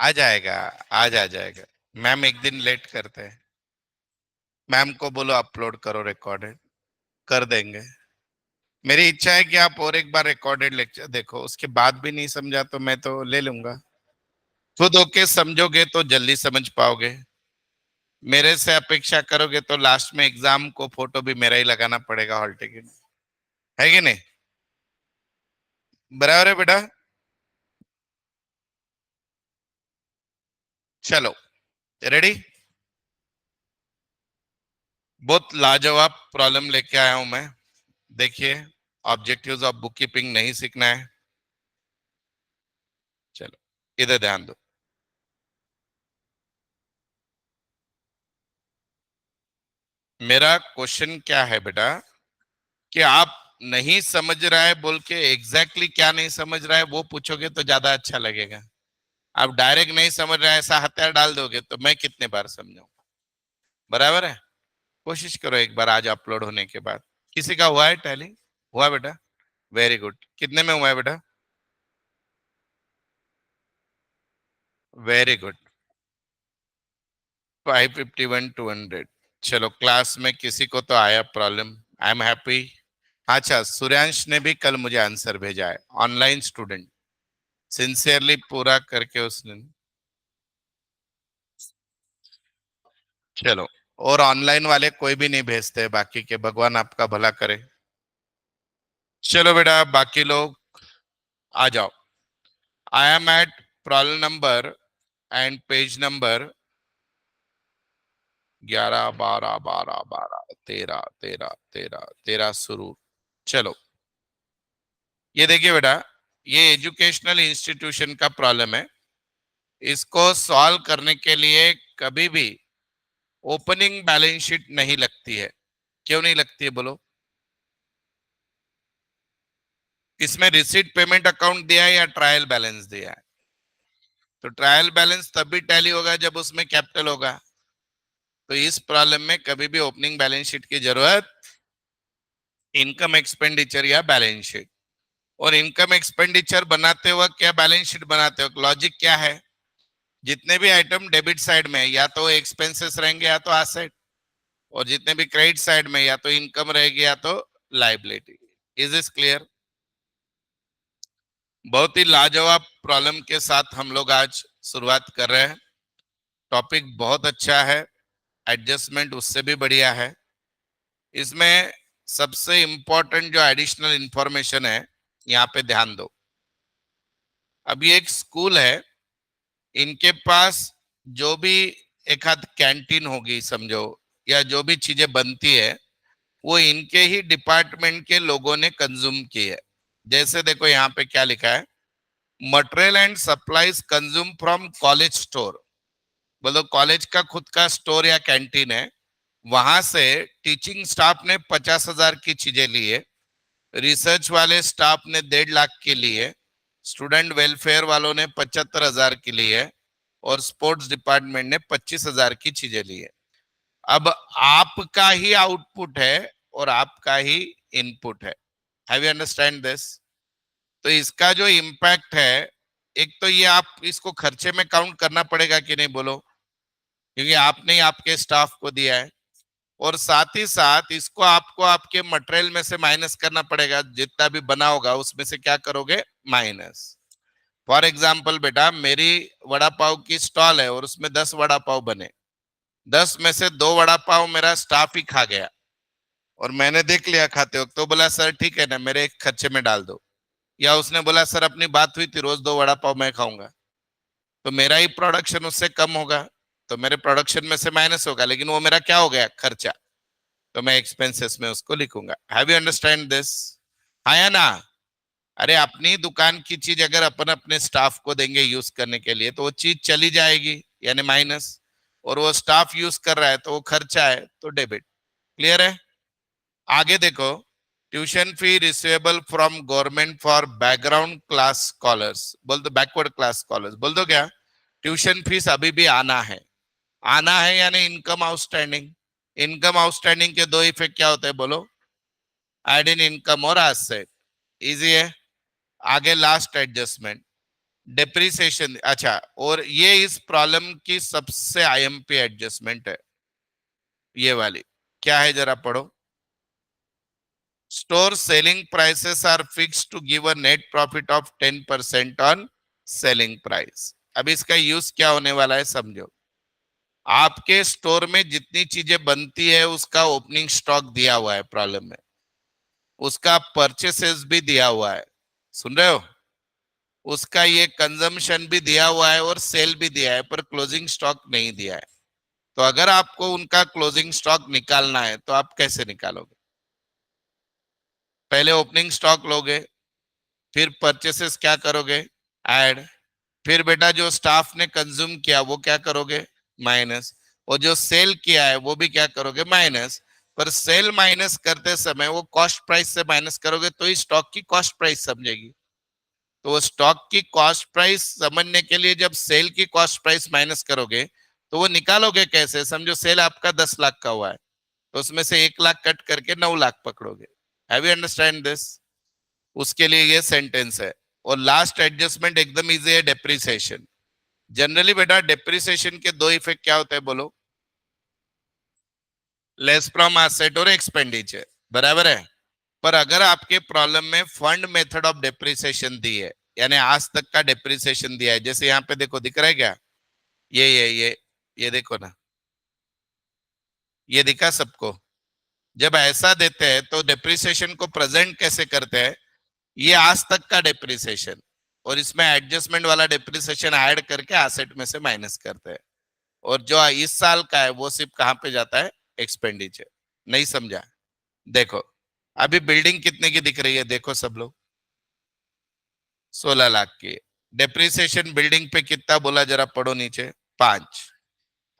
आ जाएगा, आज आ जाएगा। मैम एक दिन लेट करते हैं। मैम को बोलो अपलोड करो रिकॉर्डेड, कर देंगे। मेरी इच्छा है कि आप और एक बार रिकॉर्डेड लेक्चर देखो, उसके बाद भी नहीं समझा तो मैं तो ले लूंगा। खुद होके समझोगे तो जल्दी समझ पाओगे। मेरे से अपेक्षा करोगे तो लास्ट में एग्जाम को फोटो भी मेरा ही लगाना पड़ेगा हॉल टिकट, है कि नहीं? बराबर है बेटा? चलो, रेडी? बहुत लाजवाब प्रॉब्लम लेके आया हूं मैं। देखिए, ऑब्जेक्टिव्स ऑफ बुक कीपिंग नहीं सीखना है। चलो, इधर ध्यान दो। मेरा क्वेश्चन क्या है बेटा, कि आप नहीं समझ रहा है बोल के एग्जैक्टली क्या नहीं समझ रहा है वो पूछोगे तो ज्यादा अच्छा लगेगा। आप डायरेक्ट नहीं समझ रहा है ऐसा हथियार डाल दोगे तो मैं कितने बार समझाऊं? बराबर है? कोशिश करो एक बार आज अपलोड होने के बाद। किसी का हुआ है टैली? हुआ बेटा? Very good. कितने में हुआ है बेटा? Very good. 551 200। चलो, क्लास में किसी को तो आया प्रॉब्लम, आई एम हैप्पी। अच्छा, सूर्यांश ने भी कल मुझे आंसर भेजा है, ऑनलाइन स्टूडेंट, सिंसियरली पूरा करके उसने। चलो, और ऑनलाइन वाले कोई भी नहीं भेजते बाकी के, भगवान आपका भला करे। चलो बेटा, बाकी लोग आ जाओ। I am at problem number and page number 11 12 12 12 13 13 13 13 शुरू। चलो, ये देखिए बेटा, ये एजुकेशनल इंस्टीट्यूशन का प्रॉब्लम है। इसको सॉल्व करने के लिए कभी भी ओपनिंग बैलेंस शीट नहीं लगती है। क्यों नहीं लगती है बोलो? इसमें रिसीट पेमेंट अकाउंट दिया है या ट्रायल बैलेंस दिया है? तो ट्रायल बैलेंस तभी टैली होगा जब उसमें कैपिटल होगा। तो इस प्रॉब्लम में कभी भी ओपनिंग बैलेंस शीट की जरूरत, इनकम एक्सपेंडिचर या बैलेंस शीट। और इनकम एक्सपेंडिचर बनाते वक्त क्या बैलेंस शीट बनाते वक्त लॉजिक क्या है? जितने भी आइटम डेबिट साइड में या तो एक्सपेंसेस रहेंगे या तो एसेट, और जितने भी क्रेडिट साइड में या तो इनकम रहेगी या तो लाइबिलिटी। Is this clear? बहुत ही लाजवाब प्रॉब्लम के साथ हम लोग आज शुरुआत कर रहे हैं। टॉपिक बहुत अच्छा है, एडजस्टमेंट उससे भी बढ़िया है। इसमें सबसे इंपॉर्टेंट जो एडिशनल इंफॉर्मेशन है, यहाँ पे ध्यान दो। अभी एक स्कूल है, इनके पास जो भी एक आध कैंटीन होगी समझो, या जो भी चीजें बनती है वो इनके ही डिपार्टमेंट के लोगों ने कंज्यूम की है। जैसे देखो यहाँ पे क्या लिखा है, material and supplies consume from college store. बोलो कॉलेज का खुद का स्टोर या कैंटीन है, वहां से टीचिंग स्टाफ ने 50,000 की चीजें ली है, रिसर्च वाले स्टाफ ने 1.5 लाख की ली है, स्टूडेंट वेलफेयर वालों ने 75,000 की ली है, और स्पोर्ट्स डिपार्टमेंट ने 25,000 की चीजें ली है। अब आपका ही आउटपुट है और आपका ही इनपुट है। Have you understand this? तो इसका जो इम्पैक्ट है, एक तो ये आप इसको खर्चे में काउंट करना पड़ेगा कि नहीं बोलो, क्योंकि आपने ही आपके स्टाफ को दिया है। और साथ ही साथ इसको आपको आपके मटेरियल में से माइनस करना पड़ेगा, जितना भी बना होगा उसमें से क्या करोगे? माइनस। फॉर एग्जाम्पल बेटा, मेरी वड़ा पाव की स्टॉल है और उसमें 10 वड़ा पाव बने, 10 में से 2 वड़ा पाव मेरा स्टाफ ही खा गया, और मैंने देख लिया खाते वक्त, तो बोला सर ठीक है ना, मेरे एक खर्चे में डाल दो। या उसने बोला सर अपनी बात हुई थी, रोज 2 वड़ा पाव मैं खाऊंगा, तो मेरा ही प्रोडक्शन उससे कम होगा, तो मेरे प्रोडक्शन में से माइनस होगा, लेकिन वो मेरा क्या हो गया? खर्चा। तो मैं एक्सपेंसेस में उसको लिखूंगा। Have you understand this? हाँ या ना? अरे अपनी दुकान की चीज अगर अपन अपने स्टाफ को देंगे यूज करने के लिए तो वो चीज चली जाएगी, यानी माइनस, और वो स्टाफ यूज कर रहा है तो वो खर्चा है, तो डेबिट। क्लियर है? आगे देखो, tuition fee receivable from government for background class scholars. बोल दो बैकवर्ड क्लास स्कॉलर्स, बोल दो क्या? ट्यूशन फीस अभी भी आना है। आना है यानी इनकम आउटस्टैंडिंग। इनकम आउटस्टैंडिंग के दो इफेक्ट क्या होते हैं बोलो? एड इन इनकम और एसेट। इजी है। आगे लास्ट एडजस्टमेंट, डेप्रिसिएशन, अच्छा, और ये इस प्रॉब्लम की सबसे आईएमपी एडजस्टमेंट है, ये वाली क्या है जरा पढ़ो। Store selling prices are fixed to give a net profit of 10% on selling price. अब इसका यूज क्या होने वाला है समझो। आपके स्टोर में जितनी चीजें बनती है उसका ओपनिंग स्टॉक दिया हुआ है प्रॉब्लम में, उसका परचेसेस भी दिया हुआ है, सुन रहे हो, उसका ये कंजम्पशन भी दिया हुआ है और सेल भी दिया है, पर क्लोजिंग स्टॉक नहीं दिया है। तो अगर आपको उनका क्लोजिंग स्टॉक निकालना है तो आप कैसे निकालोगे? पहले ओपनिंग स्टॉक लोगे, फिर परचेसेस क्या करोगे, ऐड, फिर बेटा जो स्टाफ ने कंज्यूम किया वो क्या करोगे, माइनस, और जो सेल किया है वो भी क्या करोगे, माइनस। पर सेल माइनस करते समय वो कॉस्ट प्राइस से माइनस करोगे तो ही स्टॉक की कॉस्ट प्राइस समझेगी। तो वो स्टॉक की कॉस्ट प्राइस समझने के लिए जब सेल की कॉस्ट प्राइस माइनस करोगे तो वो निकालोगे कैसे, समझो सेल आपका 10 लाख का हुआ है तो उसमें से 1 लाख कट करके 9 लाख पकड़ोगे। Have you understand this? उसके लिए ये सेंटेंस है। और लास्ट एडजस्टमेंट एकदम इजी है, डेप्रिसिएशन। जनरली बेटा डेप्रिसिएशन के दो इफेक्ट क्या होते हैं बोलो, लेस फ्रॉम एसेट और एक्सपेंडिचर, बराबर है। पर अगर आपके प्रॉब्लम में फंड मेथड ऑफ डेप्रिसिएशन दी है, यानी आज तक का डेप्रिसिएशन दिया है, जैसे यहाँ पे देखो दिख रहा है क्या, ये देखो ना, ये दिखा सबको। जब ऐसा देते हैं तो डेप्रिसिएशन को प्रेजेंट कैसे करते हैं, ये आज तक का डेप्रिसिएशन और इसमें एडजस्टमेंट वाला डेप्रिसिएशन ऐड करके एसेट में से माइनस करते हैं, और जो इस साल का है वो सिर्फ कहां पे जाता है, एक्सपेंडिचर। नहीं समझा? देखो अभी बिल्डिंग कितने की दिख रही है, देखो सब लोग, 16 लाख की। डेप्रिसिएशन बिल्डिंग पे कितना बोला जरा पढ़ो नीचे, 5।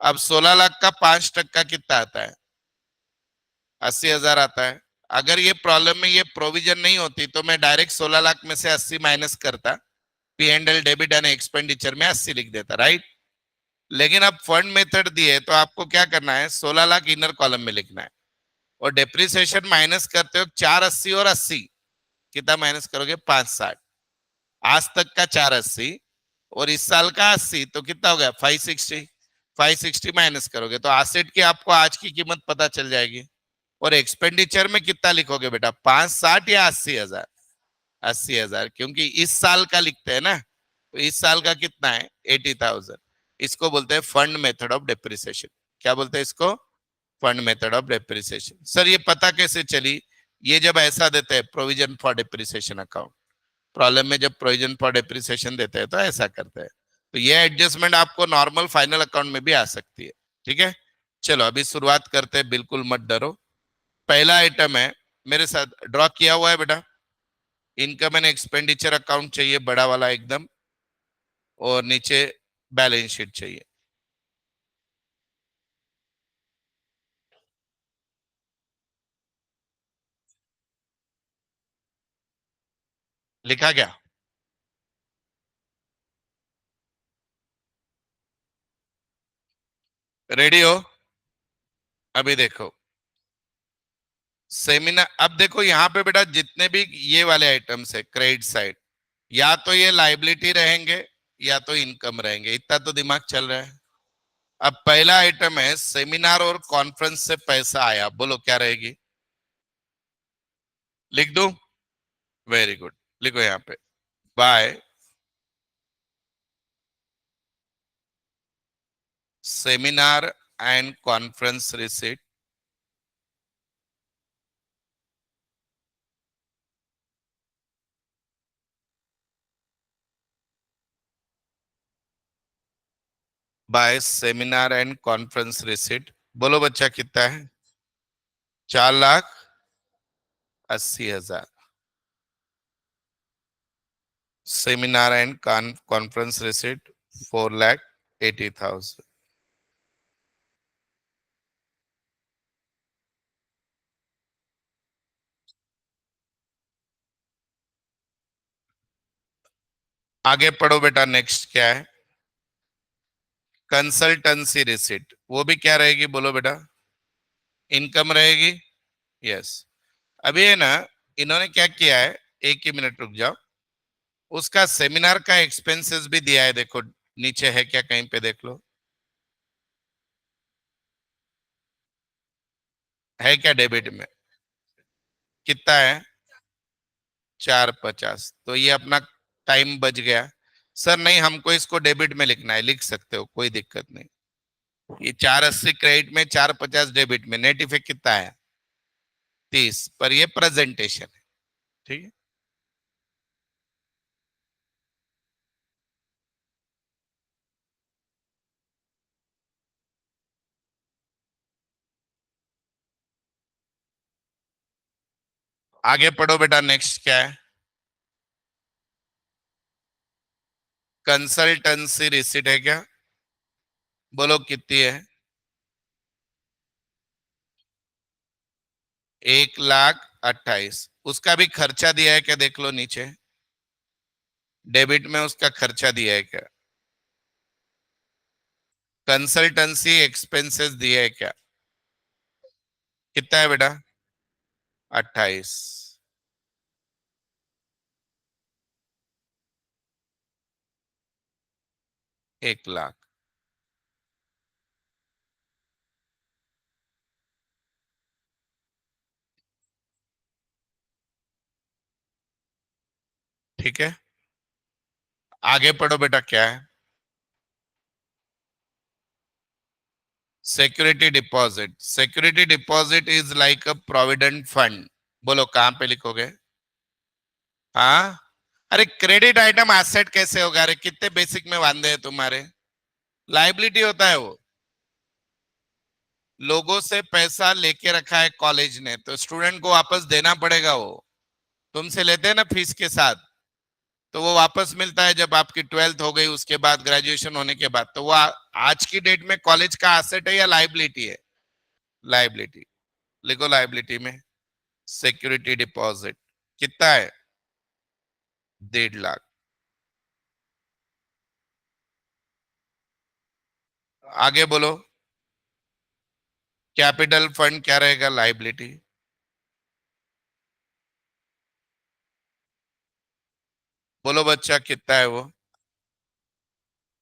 अब 16 लाख का 5% कितना आता है, 80,000 आता है। अगर ये प्रॉब्लम में ये प्रोविजन नहीं होती तो मैं डायरेक्ट 16 लाख में से 80 माइनस करता, P and L debit and expenditure में 80 लिख देता, राइट। लेकिन अब फंड मेथड दिए तो आपको क्या करना है, 16 लाख इनर कॉलम में लिखना है, और डेप्रिसिएशन माइनस करते हो 480 और 80, कितना माइनस करोगे, 560। आज तक का 480 और इस साल का 80, तो कितना हो गया, 560। 560 माइनस करोगे तो एसेट की आपको आज की कीमत पता चल जाएगी। और एक्सपेंडिचर में कितना लिखोगे बेटा, 560 या 80,000? 80,000, क्योंकि इस साल का लिखते हैं ना, तो इस साल का कितना है, 80,000। इसको बोलते हैं फंड मेथड ऑफ डेप्रिसिएशन। क्या बोलते हैं इसको, fund method of depreciation. Sir ये पता कैसे चली, ये जब ऐसा देते हैं provision for depreciation account, problem में जब प्रोविजन फॉर डेप्रिसिएशन देते हैं तो ऐसा करते हैं। तो ये एडजस्टमेंट आपको नॉर्मल फाइनल अकाउंट में भी आ सकती है, ठीक है। चलो अभी शुरुआत करते हैं, बिल्कुल मत डरो। पहला आइटम है, मेरे साथ ड्रॉ किया हुआ है बेटा, इनकम एंड एक्सपेंडिचर अकाउंट चाहिए बड़ा वाला एकदम, और नीचे बैलेंस शीट चाहिए। लिखा गया? रेडी हो? अभी देखो सेमिनार, अब देखो यहाँ पे बेटा जितने भी ये वाले आइटम्स है क्रेडिट साइड, या तो ये लाइबिलिटी रहेंगे या तो इनकम रहेंगे, इतना तो दिमाग चल रहा है। अब पहला आइटम है सेमिनार और कॉन्फ्रेंस से पैसा आया, बोलो क्या रहेगी, लिख दूं? वेरी गुड, लिखो यहाँ पे, by seminar and conference receipt by seminar and conference receipt. बोलो बच्चा कितना है, 4,80,000। Seminar and conference receipt 4,80,000। आगे पढ़ो बेटा, नेक्स्ट क्या है, कंसल्टेंसी रिसीट, वो भी क्या रहेगी बोलो बेटा, इनकम रहेगी, यस। अभी है ना, इन्होंने क्या किया है, एक ही मिनट रुक जाओ, उसका सेमिनार का एक्सपेंसेस भी दिया है, देखो नीचे है क्या, कहीं पे देख लो, है क्या डेबिट में? कितना है? 450। तो ये अपना टाइम बच गया। सर नहीं, हमको इसको डेबिट में लिखना है, लिख सकते हो, कोई दिक्कत नहीं। ये 480 क्रेडिट में, 450 डेबिट में, नेट इफेक्ट कितना है? 30। पर ये प्रेजेंटेशन है, ठीक है। आगे पढ़ो बेटा, नेक्स्ट क्या है? कंसल्टेंसी रिसीट है क्या? बोलो कितनी है? 1,28,000। उसका भी खर्चा दिया है क्या, देख लो नीचे, डेबिट में उसका खर्चा दिया है क्या? कंसल्टेंसी एक्सपेंसेस दिए है क्या? कितना है बेटा? 28। 1,00,000। ठीक है, आगे पढ़ो बेटा, क्या है? Security deposit. Security deposit is like a provident fund. बोलो कहां पे लिखोगे? हाँ, अरे क्रेडिट आइटम एसेट कैसे होगा? अरे कितने बेसिक में वांदे हैं तुम्हारे। लाइबिलिटी होता है वो, लोगों से पैसा लेके रखा है कॉलेज ने, तो स्टूडेंट को वापस देना पड़ेगा। वो तुमसे लेते हैं ना फीस के साथ, तो वो वापस मिलता है जब आपकी 12th हो गई, उसके बाद ग्रेजुएशन होने के बाद। तो वो आज की डेट में कॉलेज का एसेट है या लाइबिलिटी है? लाइबिलिटी। लिखो लाइबिलिटी में सिक्योरिटी डिपॉजिट कितना है? 1,50,000। आगे बोलो, कैपिटल फंड क्या रहेगा? लाइबिलिटी। बोलो बच्चा कितना है वो?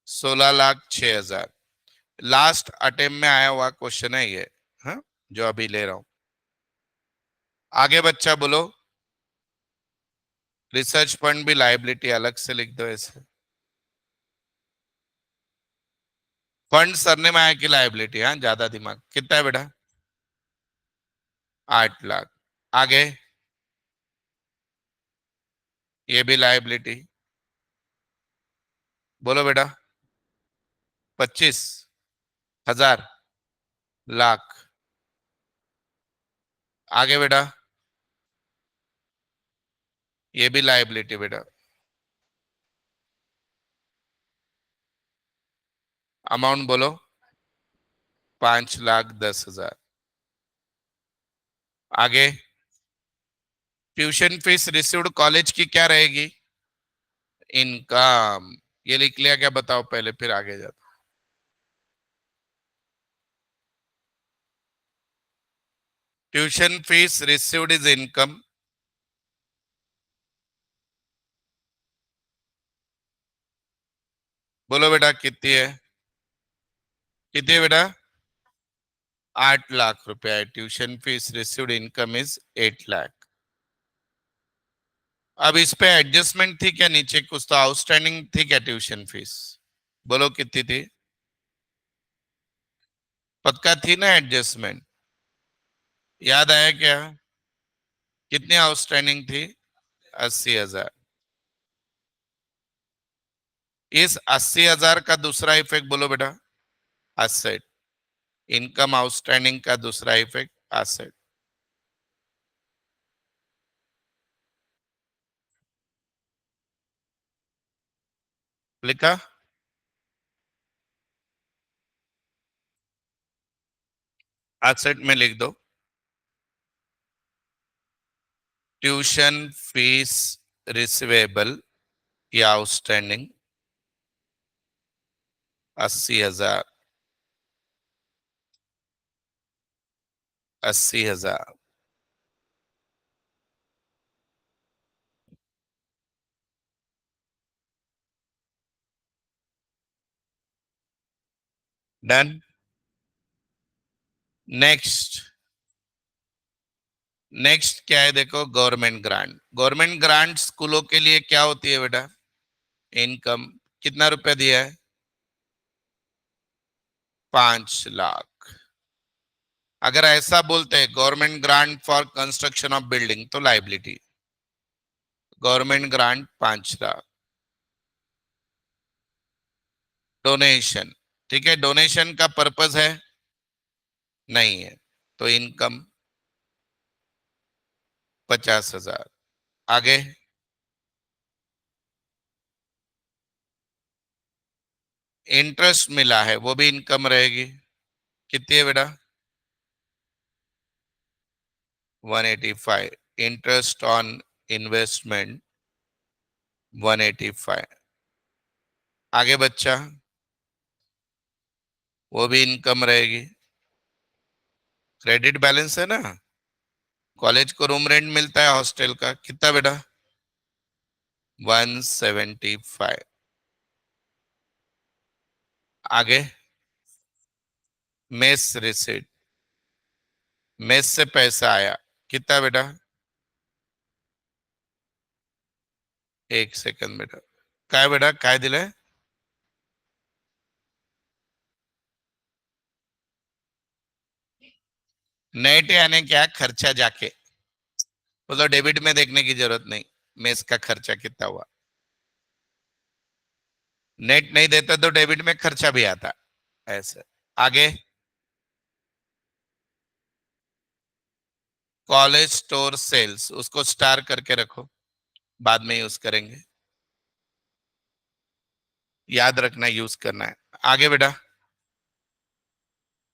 16,06,000। लास्ट अटेम्प्ट में आया हुआ क्वेश्चन है ये, हाँ, जो अभी ले रहा हूं। आगे बच्चा बोलो, रिसर्च फंड भी लाइबिलिटी अलग से लिख दो ऐसे। फंड सरने में आया कि लाइबिलिटी? हाँ, ज्यादा दिमाग। कितना है बेटा? 8,00,000। आगे, ये भी लाइबिलिटी। बोलो बेटा, 25,000। लाख। आगे बेटा, ये भी लाइबिलिटी बेटा। अमाउंट बोलो, 5,10,000। आगे, ट्यूशन फीस रिसीव्ड कॉलेज की क्या रहेगी? इनकम। ये लिख लिया क्या, बताओ पहले, फिर आगे जाता। Tuition fees received is income. बोलो बेटा कितनी है? कितनी है बेटा? 8,00,000 रुपया है। Tuition fees received income is 8,00,000। अब इस पे एडजस्टमेंट थी क्या? नीचे कुछ तो आउटस्टैंडिंग थी क्या ट्यूशन फीस? बोलो कितनी थी? पक्का थी ना एडजस्टमेंट? याद आया क्या? कितनी आउटस्टैंडिंग थी? 80,000। इस 80,000 का दूसरा इफेक्ट बोलो बेटा, एसेट। इनकम आउटस्टैंडिंग का दूसरा इफेक्ट एसेट। लिखा? एसेट में लिख दो, ट्यूशन फीस रिसीवेबल या आउटस्टैंडिंग 80,000। 80,000। डन। नेक्स्ट, नेक्स्ट क्या है देखो, गवर्नमेंट ग्रांट। गवर्नमेंट ग्रांट स्कूलों के लिए क्या होती है बेटा? इनकम। कितना रुपया दिया है? 5 लाख। अगर ऐसा बोलते हैं government grant for construction of building, तो liability. Government grant 5 lakh. Donation, ठीक है, डोनेशन का पर्पस है नहीं है, तो इनकम 50,000। आगे, इंटरेस्ट मिला है, वो भी इनकम रहेगी। कितनी है बेटा? 185। Interest on investment 185। आगे बच्चा, वो भी इनकम रहेगी। क्रेडिट बैलेंस है ना, कॉलेज को रूम रेंट मिलता है हॉस्टल का, कितना बेटा? 175। आगे, मेस रिसिट, मेस से पैसा आया, कितना बेटा? 1 सेकंड बेटा, काय बेटा, काय दिले? नेट यानी क्या? खर्चा जाके, मतलब डेबिट में देखने की जरूरत नहीं, मेस का खर्चा कितना हुआ। नेट नहीं देता तो डेबिट में खर्चा भी आता, ऐसे। आगे, कॉलेज स्टोर सेल्स, उसको स्टार करके रखो, बाद में यूज करेंगे, याद रखना, यूज करना है। आगे बेटा,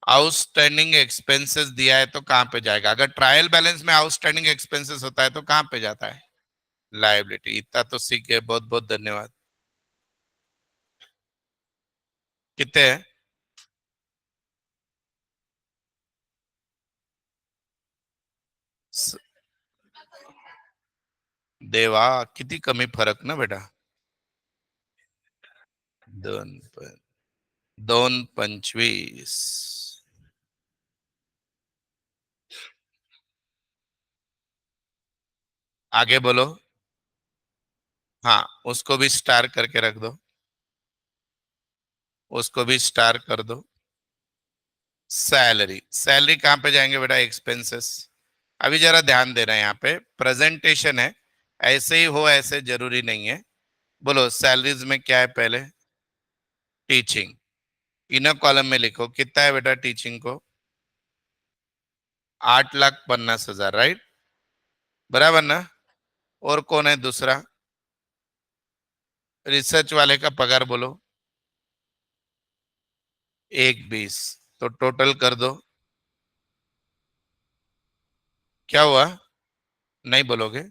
आउटस्टैंडिंग एक्सपेंसेस दिया है तो कहां पे जाएगा? अगर ट्रायल बैलेंस में आउटस्टैंडिंग एक्सपेंसेस होता है तो कहां पे जाता है? लायबिलिटी। इतना तो सीख गए, बहुत बहुत धन्यवाद। कितने हैं? स- देवा, किती कमी फरक ना बेटा। 2 25। आगे बोलो। हाँ, उसको भी स्टार करके रख दो, उसको भी स्टार कर दो। सैलरी, सैलरी कहां पे जाएंगे बेटा? एक्सपेंसेस। अभी जरा ध्यान देना, यहाँ पे प्रेजेंटेशन है, ऐसे ही हो ऐसे जरूरी नहीं है। बोलो सैलरीज में क्या है पहले? टीचिंग। इनर कॉलम में लिखो कितना है बेटा टीचिंग को? 8,50,000, राइट? बराबर ना? और कौन है दूसरा? रिसर्च वाले का पगार बोलो। 1,20। तो टोटल कर दो, क्या हुआ? नहीं बोलोगे?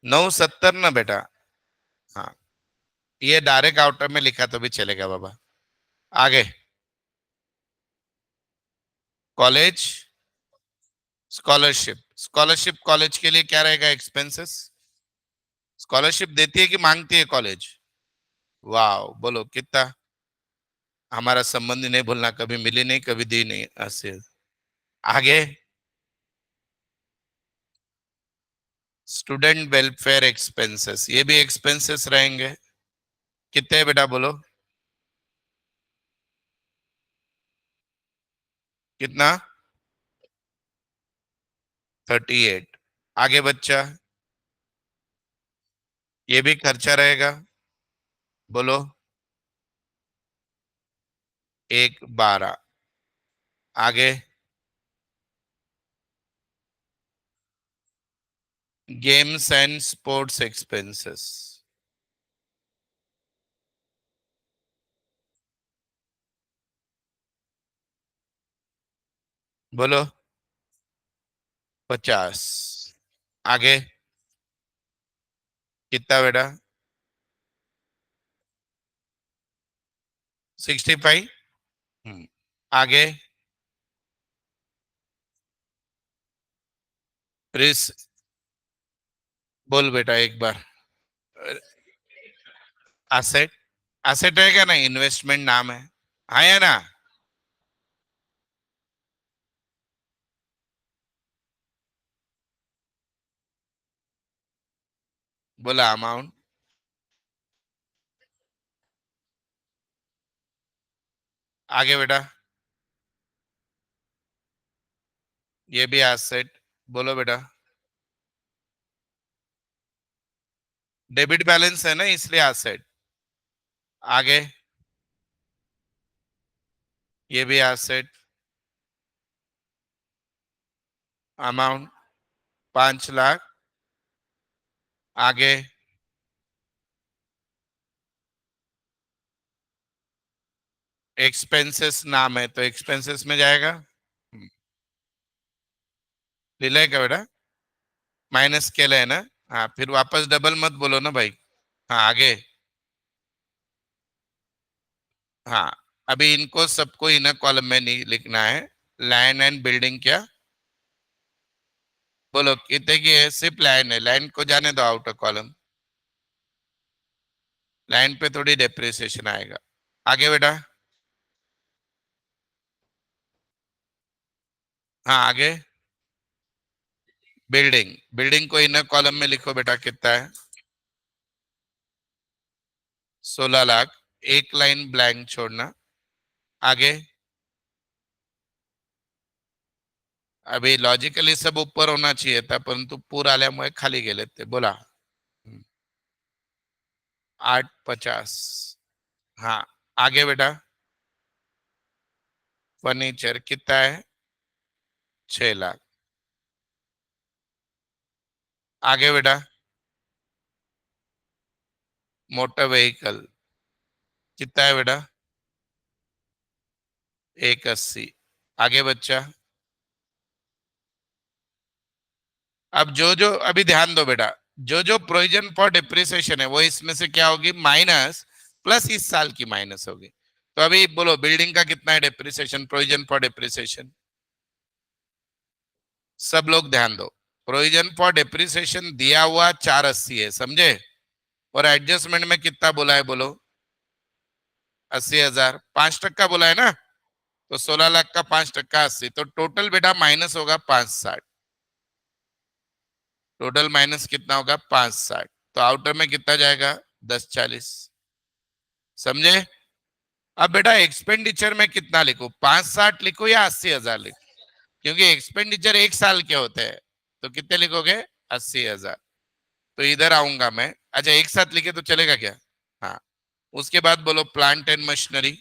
970 ना बेटा। हाँ, ये डायरेक्ट आउटर में लिखा तो भी चलेगा बाबा। आगे, कॉलेज स्कॉलरशिप। स्कॉलरशिप कॉलेज के लिए क्या रहेगा एक्सपेंसेस? स्कॉलरशिप देती है कि मांगती है कॉलेज? वाह, बोलो कितना? हमारा संबंध ही नहीं भूलना, कभी मिली नहीं, कभी दी नहीं, ऐसे। आगे, स्टूडेंट वेलफेयर एक्सपेंसेस, ये भी एक्सपेंसेस रहेंगे। कितने बेटा बोलो? कितना? 38। आगे बच्चा, ये भी खर्चा रहेगा, बोलो। 1,12। आगे, गेम्स एंड स्पोर्ट्स एक्सपेंसेस, बोलो। 50। आगे, कितना बेटा? 65। आगे, रिस बोल बेटा एक बार। एसेट, एसेट है क्या? नहीं, इन्वेस्टमेंट नाम है। हाँ या ना? बोला अमाउंट। आगे बेटा। ये भी एसेट। बोलो बेटा। डेबिट बैलेंस है ना, इसलिए एसेट। आगे। ये भी एसेट। अमाउंट 5 लाख। आगे। एक्सपेंसेस नाम है तो एक्सपेंसेस में जाएगा। डिले का बेटा। माइनस के है ना। हाँ, फिर वापस डबल मत बोलो ना भाई। हाँ, आगे। हाँ, अभी इनको सबको इनर कॉलम में नहीं लिखना है। लैंड एंड बिल्डिंग क्या? बोलो कितने की है? सिर्फ लैंड है, लैंड को जाने दो आउटर कॉलम। लैंड पे थोड़ी डेप्रिसिएशन आएगा। आगे बेटा। हाँ, आगे। बिल्डिंग। बिल्डिंग को इनर कॉलम में लिखो बेटा, कितना है? 16 लाख। एक लाइन ब्लैंक छोड़ना। आगे। अभी लॉजिकली सब ऊपर होना चाहिए था, परंतु पूर आल्यामुळे खाली गेले ते। बोला। 850। हाँ, आगे बेटा। फर्नीचर कितना है? 6 लाख। आगे बेटा। मोटर व्हीकल कितना है बेटा? 180। आगे बच्चा। अब जो जो अभी ध्यान दो बेटा, जो जो प्रोविजन फॉर डिप्रिसिएशन है वो इसमें से क्या होगी? माइनस। प्लस इस साल की माइनस होगी। तो अभी बोलो बिल्डिंग का कितना है डिप्रिसिएशन, प्रोविजन फॉर डिप्रिसिएशन? सब लोग ध्यान दो। प्रोविजन फॉर डिप्रिसिएशन दिया हुआ 480 है, समझे? और एडजस्टमेंट में कितना बोला है बोलो? 80,000। 5% बोला है ना? तो 16 लाख का 5%, 80। तो टोटल बेटा माइनस होगा 560। टोटल माइनस कितना होगा? 560। तो आउटर में कितना जाएगा? 1040। समझे? अब बेटा एक्सपेंडिचर में कितना लिखो? 560 लिखो या 80,000 लिखो? क्योंकि एक्सपेंडिचर एक साल के होते हैं। तो कितने लिखोगे? 80,000। तो इधर आऊंगा मैं। अच्छा, एक साथ लिखे तो चलेगा क्या? हाँ। उसके बाद बोलो प्लांट एंड मशीनरी।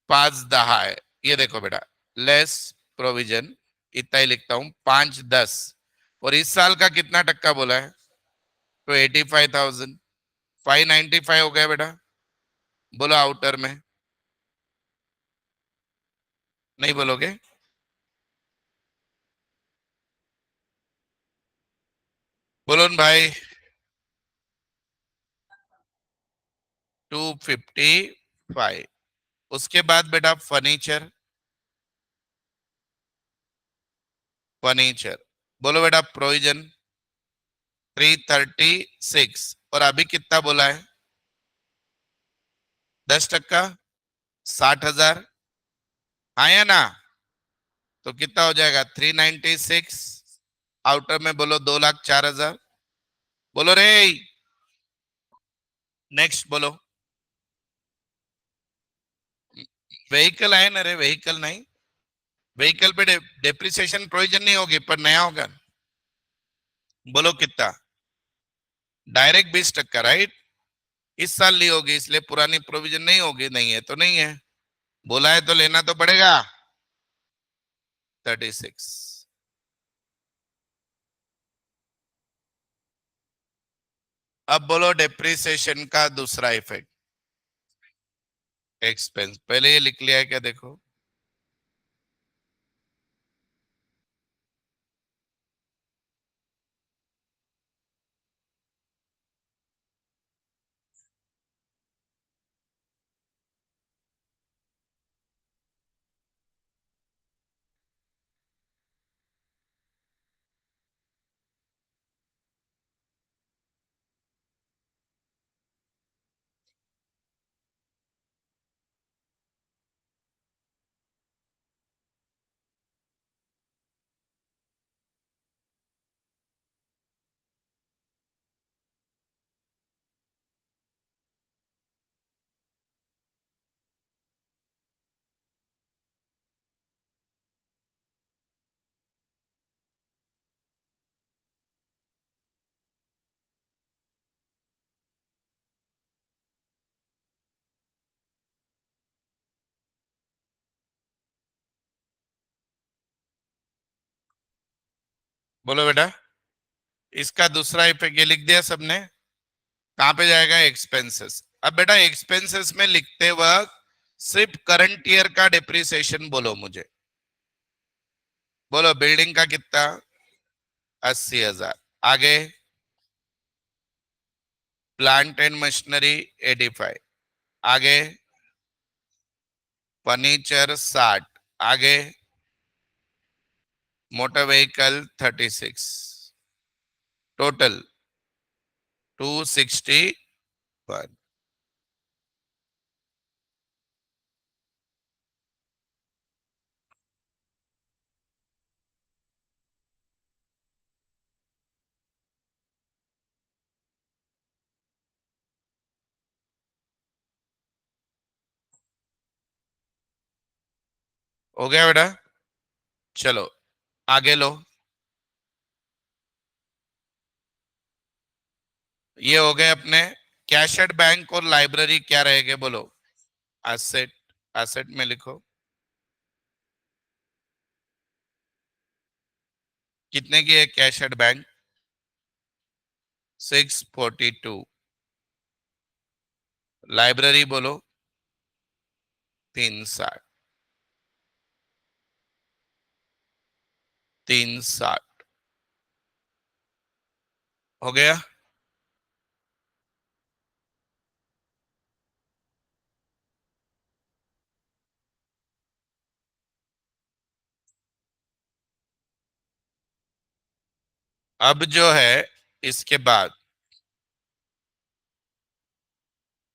510 है। ये देखो बेटा, लेस प्रोविजन इतना ही लिखता हूं, 510। और इस साल का कितना टक्का बोला है? तो 85,000। 595 हो गया बेटा। बोलो आउटर में। नहीं बोलोगे? बोलो न भाई। 255। उसके बाद बेटा फर्नीचर। फर्नीचर। बोलो बेटा प्रोविजन। 336। और अभी कितना बोला है? 10%। 60,000। हाँ या ना? तो कितना हो जाएगा? 396। आउटर में बोलो 2,04,000। बोलो रे। नेक्स्ट बोलो। व्हीकल है ना रे? व्हीकल नहीं। व्हीकल पे डेप्रिसिएशन प्रोविजन नहीं होगी, पर नया होगा। बोलो कितना? Direct 20%, right? इस साल ली होगी इसलिए पुरानी प्रोविजन नहीं होगी। नहीं है तो नहीं है। बोला है तो लेना तो पड़ेगा। 36। अब बोलो डेप्रिसिएशन का दूसरा इफेक्ट। एक्सपेंस पहले ये लिख लिया है क्या? देखो। बोलो बेटा। इसका दूसरा इफेक्ट ये लिख दिया सबने। कहां पे जाएगा? एक्सपेंसेस। अब बेटा एक्सपेंसेस में लिखते वक्त सिर्फ करंट ईयर का डिप्रिसिएशन बोलो मुझे। बोलो बिल्डिंग का कितना? 80,000। आगे प्लांट एंड मशीनरी 85। आगे फर्नीचर 60। आगे मोटर व्हीकल 36। टोटल 261। हो गया बेटा? चलो आगे लो। ये हो गए अपने कैश एट बैंक और लाइब्रेरी क्या रहेंगे बोलो? एसेट। एसेट में लिखो कितने की है कैश एट बैंक? 642। लाइब्रेरी बोलो 360। 360 हो गया। अब जो है इसके बाद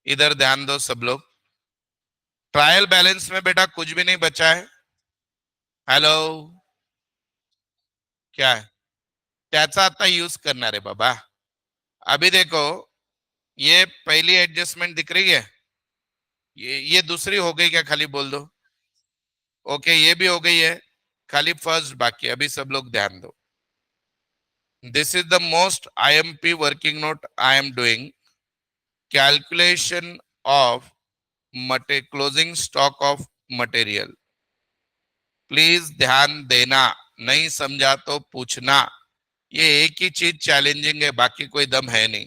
इधर ध्यान दो सब लोग। ट्रायल बैलेंस में बेटा कुछ भी नहीं बचा है। हेलो। क्या है? त्याचा आता यूज करना रे बाबा। अभी देखो ये पहली एडजस्टमेंट दिख रही है। ये दूसरी हो गई क्या? खाली बोल दो। ओके ये भी हो गई है। खाली फर्स्ट बाकी। अभी सब लोग ध्यान दो। This is the most IMP working note I am doing. Calculation of closing stock of material. Please ध्यान देना। नहीं समझा तो पूछना। ये एक ही चीज चैलेंजिंग है, बाकी कोई दम है नहीं।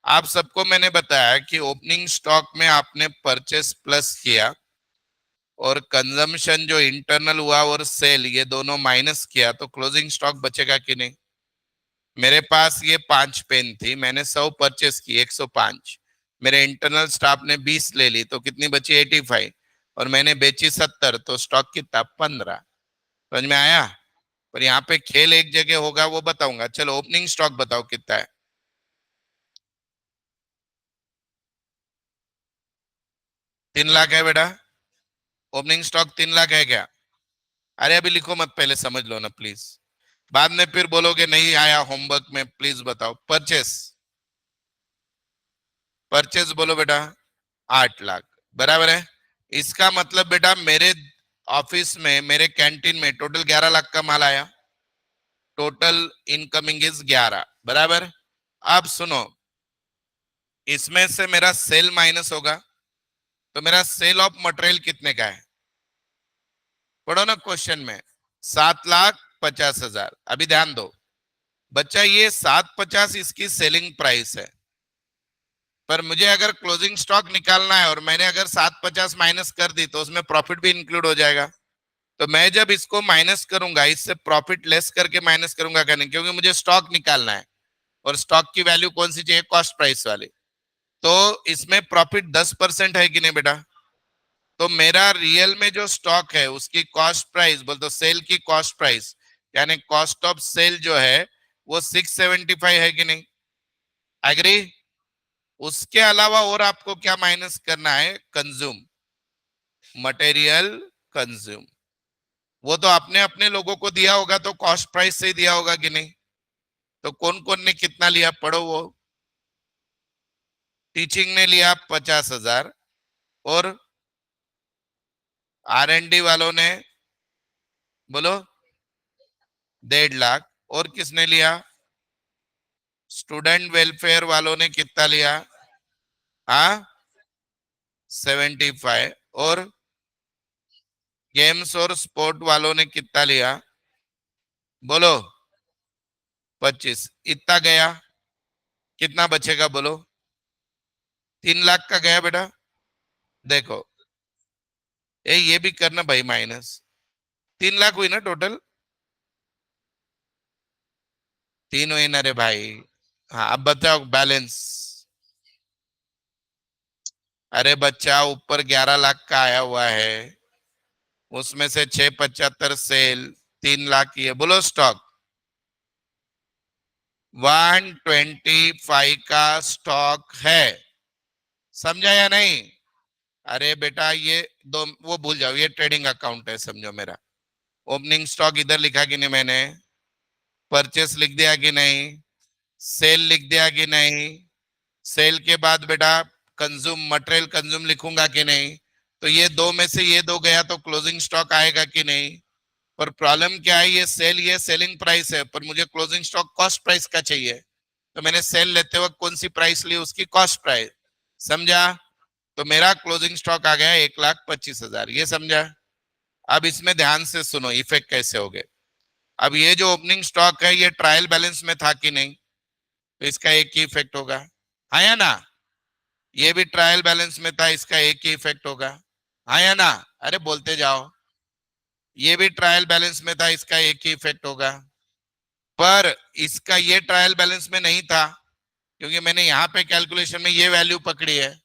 आप सबको मैंने बताया कि ओपनिंग स्टॉक में आपने परचेस प्लस किया और कंजम्पशन जो इंटरनल हुआ और सेल ये दोनों माइनस किया तो क्लोजिंग स्टॉक बचेगा कि नहीं? मेरे पास ये 5 पेन थी, मैंने 100 परचेस की 105। मेरे इंटरनल स्टाफ ने 20 ले ली तो कितनी बची? 85। और मैंने बेची 70 तो स्टॉक कितना? 15। समझ में आया? पर यहाँ पे खेल एक जगह होगा वो बताऊंगा। चलो ओपनिंग स्टॉक बताओ कितना है? 3 लाख है बेटा। ओपनिंग स्टॉक 3 लाख है क्या? अरे अभी लिखो मत, पहले समझ लो ना प्लीज। बाद में फिर बोलोगे नहीं आया होमवर्क में। प्लीज बताओ परचेस। परचेस बोलो बेटा 8 लाख। बराबर है। इसका मतलब बेटा मेरे ऑफिस में मेरे कैंटीन में टोटल 11 लाख का माल आया। Total incoming is 11। बराबर। अब सुनो, इसमें से मेरा सेल माइनस होगा तो मेरा सेल ऑफ मटेरियल कितने का है? पढ़ो ना क्वेश्चन में। 7,50,000। अभी ध्यान दो बच्चा, ये 750 इसकी सेलिंग प्राइस है। पर मुझे अगर क्लोजिंग स्टॉक निकालना है और मैंने अगर 750 माइनस कर दी तो उसमें प्रॉफिट भी इंक्लूड हो जाएगा। तो मैं जब इसको माइनस करूंगा, इससे प्रॉफिट लेस करके माइनस करूंगा क्या? नहीं, क्योंकि मुझे स्टॉक निकालना है और स्टॉक की वैल्यू कौन सी चाहिए? कॉस्ट प्राइस वाली। तो इसमें प्रॉफिट 10% है कि नहीं बेटा? तो मेरा रियल में जो स्टॉक है उसकी कॉस्ट प्राइस बोल तो सेल की कॉस्ट प्राइस यानी कॉस्ट ऑफ सेल जो है वो 675 है कि नहीं? एग्री? उसके अलावा और आपको क्या माइनस करना है? कंज्यूम। Material consume. वो तो आपने अपने लोगों को दिया होगा तो कॉस्ट प्राइस से ही दिया होगा कि नहीं? तो कौन कौन ने कितना लिया पढ़ो वो। टीचिंग ने लिया 50,000 और R&D वालों ने बोलो 1.5 लाख। और किसने लिया? स्टूडेंट वेलफेयर वालों ने कितना लिया? हाँ 75। और गेम्स और स्पोर्ट वालों ने कितना लिया? बोलो 25 इतना गया, कितना बचेगा बोलो? 3 लाख का गया बेटा। देखो ये भी करना भाई, माइनस 3 लाख हुई ना टोटल? 3 हुई ना रे भाई? हाँ अब बताओ बैलेंस। अरे बच्चा ऊपर 11 लाख का आया हुआ है, उसमें से 675 सेल, 3 लाख ये बोलो स्टॉक। 125 का स्टॉक है, समझा या नहीं? अरे बेटा ये दो वो भूल जाओ, ये ट्रेडिंग अकाउंट है समझो मेरा। ओपनिंग स्टॉक इधर लिखा कि नहीं मैंने? परचेस लिख दिया कि नहीं? सेल लिख दिया कि नहीं? सेल के बाद बेटा कंज्यूम, मटेरियल कंज्यूम लिखूंगा कि नहीं? तो ये दो में से ये दो गया तो क्लोजिंग स्टॉक आएगा कि नहीं? पर प्रॉब्लम क्या है, ये सेलिंग प्राइस है, पर मुझे क्लोजिंग स्टॉक कॉस्ट प्राइस का चाहिए। तो मैंने सेल लेते वक्त कौन सी प्राइस ली? उसकी कॉस्ट प्राइस। समझा? तो मेरा क्लोजिंग स्टॉक आ गया 1,25,000, ये समझा? अब इसमें ध्यान से सुनो इफेक्ट कैसे हो गए। अब ये जो ओपनिंग स्टॉक है ये ट्रायल बैलेंस में था कि नहीं? तो इसका एक ही इफेक्ट होगा, हाँ या ना? ये भी ट्रायल बैलेंस में था, इसका एक ही इफेक्ट होगा, हाँ या ना? अरे बोलते जाओ। ये भी ट्रायल बैलेंस में था, इसका एक ही इफेक्ट होगा। पर इसका ये ट्रायल बैलेंस में नहीं था, क्योंकि मैंने यहाँ पे कैलकुलेशन में ये वैल्यू पकड़ी है,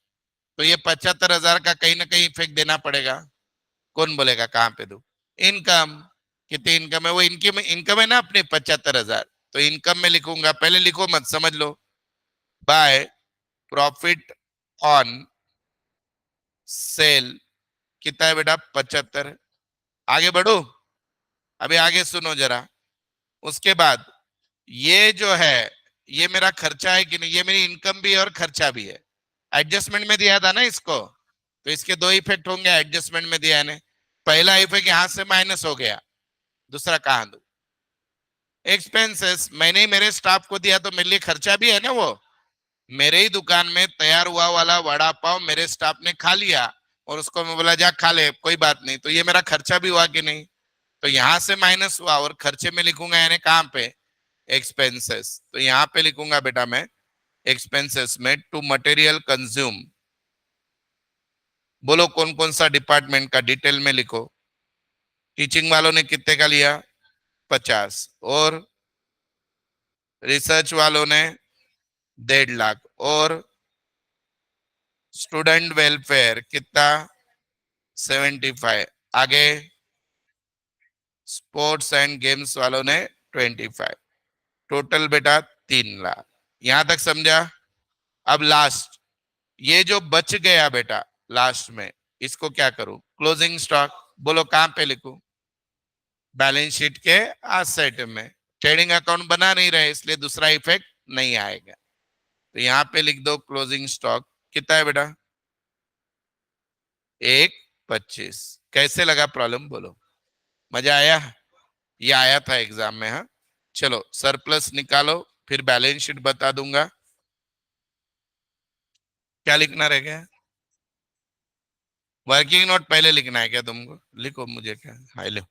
तो ये 75,000 का कहीं ना कहीं इफेक्ट देना पड़ेगा। कौन बोलेगा कहाँ पे दो? इनकम। कितनी इनकम है? वो इनकम इनकम है ना अपनी 75,000, तो इनकम में लिखूंगा, पहले लिखो मत समझ लो। बाय प्रॉफिट ऑन सेल कितना है बेटा? 75। आगे बढ़ो, अभी आगे सुनो जरा। उसके बाद ये जो है ये मेरा खर्चा है कि नहीं? ये मेरी इनकम भी है और खर्चा भी है। एडजस्टमेंट में दिया था ना इसको, तो इसके दो इफेक्ट होंगे एडजस्टमेंट में दिया है। पहला इफेक्ट यहां से माइनस हो गया, दूसरा कहां दू? एक्सपेंसेस मैंने ही मेरे स्टाफ को दिया, तो मेरे लिए खर्चा भी है ना वो। मेरे ही दुकान में तैयार हुआ वाला वड़ा पाव मेरे स्टाफ ने खा लिया, और उसको मैं बोला जा खा ले कोई बात नहीं, तो ये मेरा खर्चा भी हुआ कि नहीं? तो यहां से माइनस हुआ, और खर्चे में लिखूंगा यानी कहां पे? एक्सपेंसेस। तो यहाँ पे लिखूंगा बेटा मैं एक्सपेंसेस में टू मटेरियल कंज्यूम। बोलो कौन कौन सा डिपार्टमेंट का डिटेल में लिखो। टीचिंग वालों ने कितने का लिया? 50। और रिसर्च वालों ने 1.5 लाख। और स्टूडेंट वेलफेयर कितना? 75। आगे स्पोर्ट्स एंड गेम्स वालों ने 25। टोटल बेटा 3 लाख। यहां तक समझा? अब लास्ट ये जो बच गया बेटा लास्ट में, इसको क्या करूं? Closing stock. बोलो कहां पे लिखूं? बैलेंस शीट के एसेट में। ट्रेडिंग अकाउंट बना नहीं रहे इसलिए दूसरा इफेक्ट नहीं आएगा, तो यहाँ पे लिख दो क्लोजिंग स्टॉक कितना है बेटा? 1,25। कैसे लगा प्रॉब्लम बोलो? मजा आया? ये आया था एग्जाम में, हाँ। चलो सरप्लस निकालो, फिर बैलेंस शीट बता दूंगा। क्या लिखना रह गया? वर्किंग नोट पहले लिखना है क्या तुमको? लिखो, मुझे क्या, हाई लो।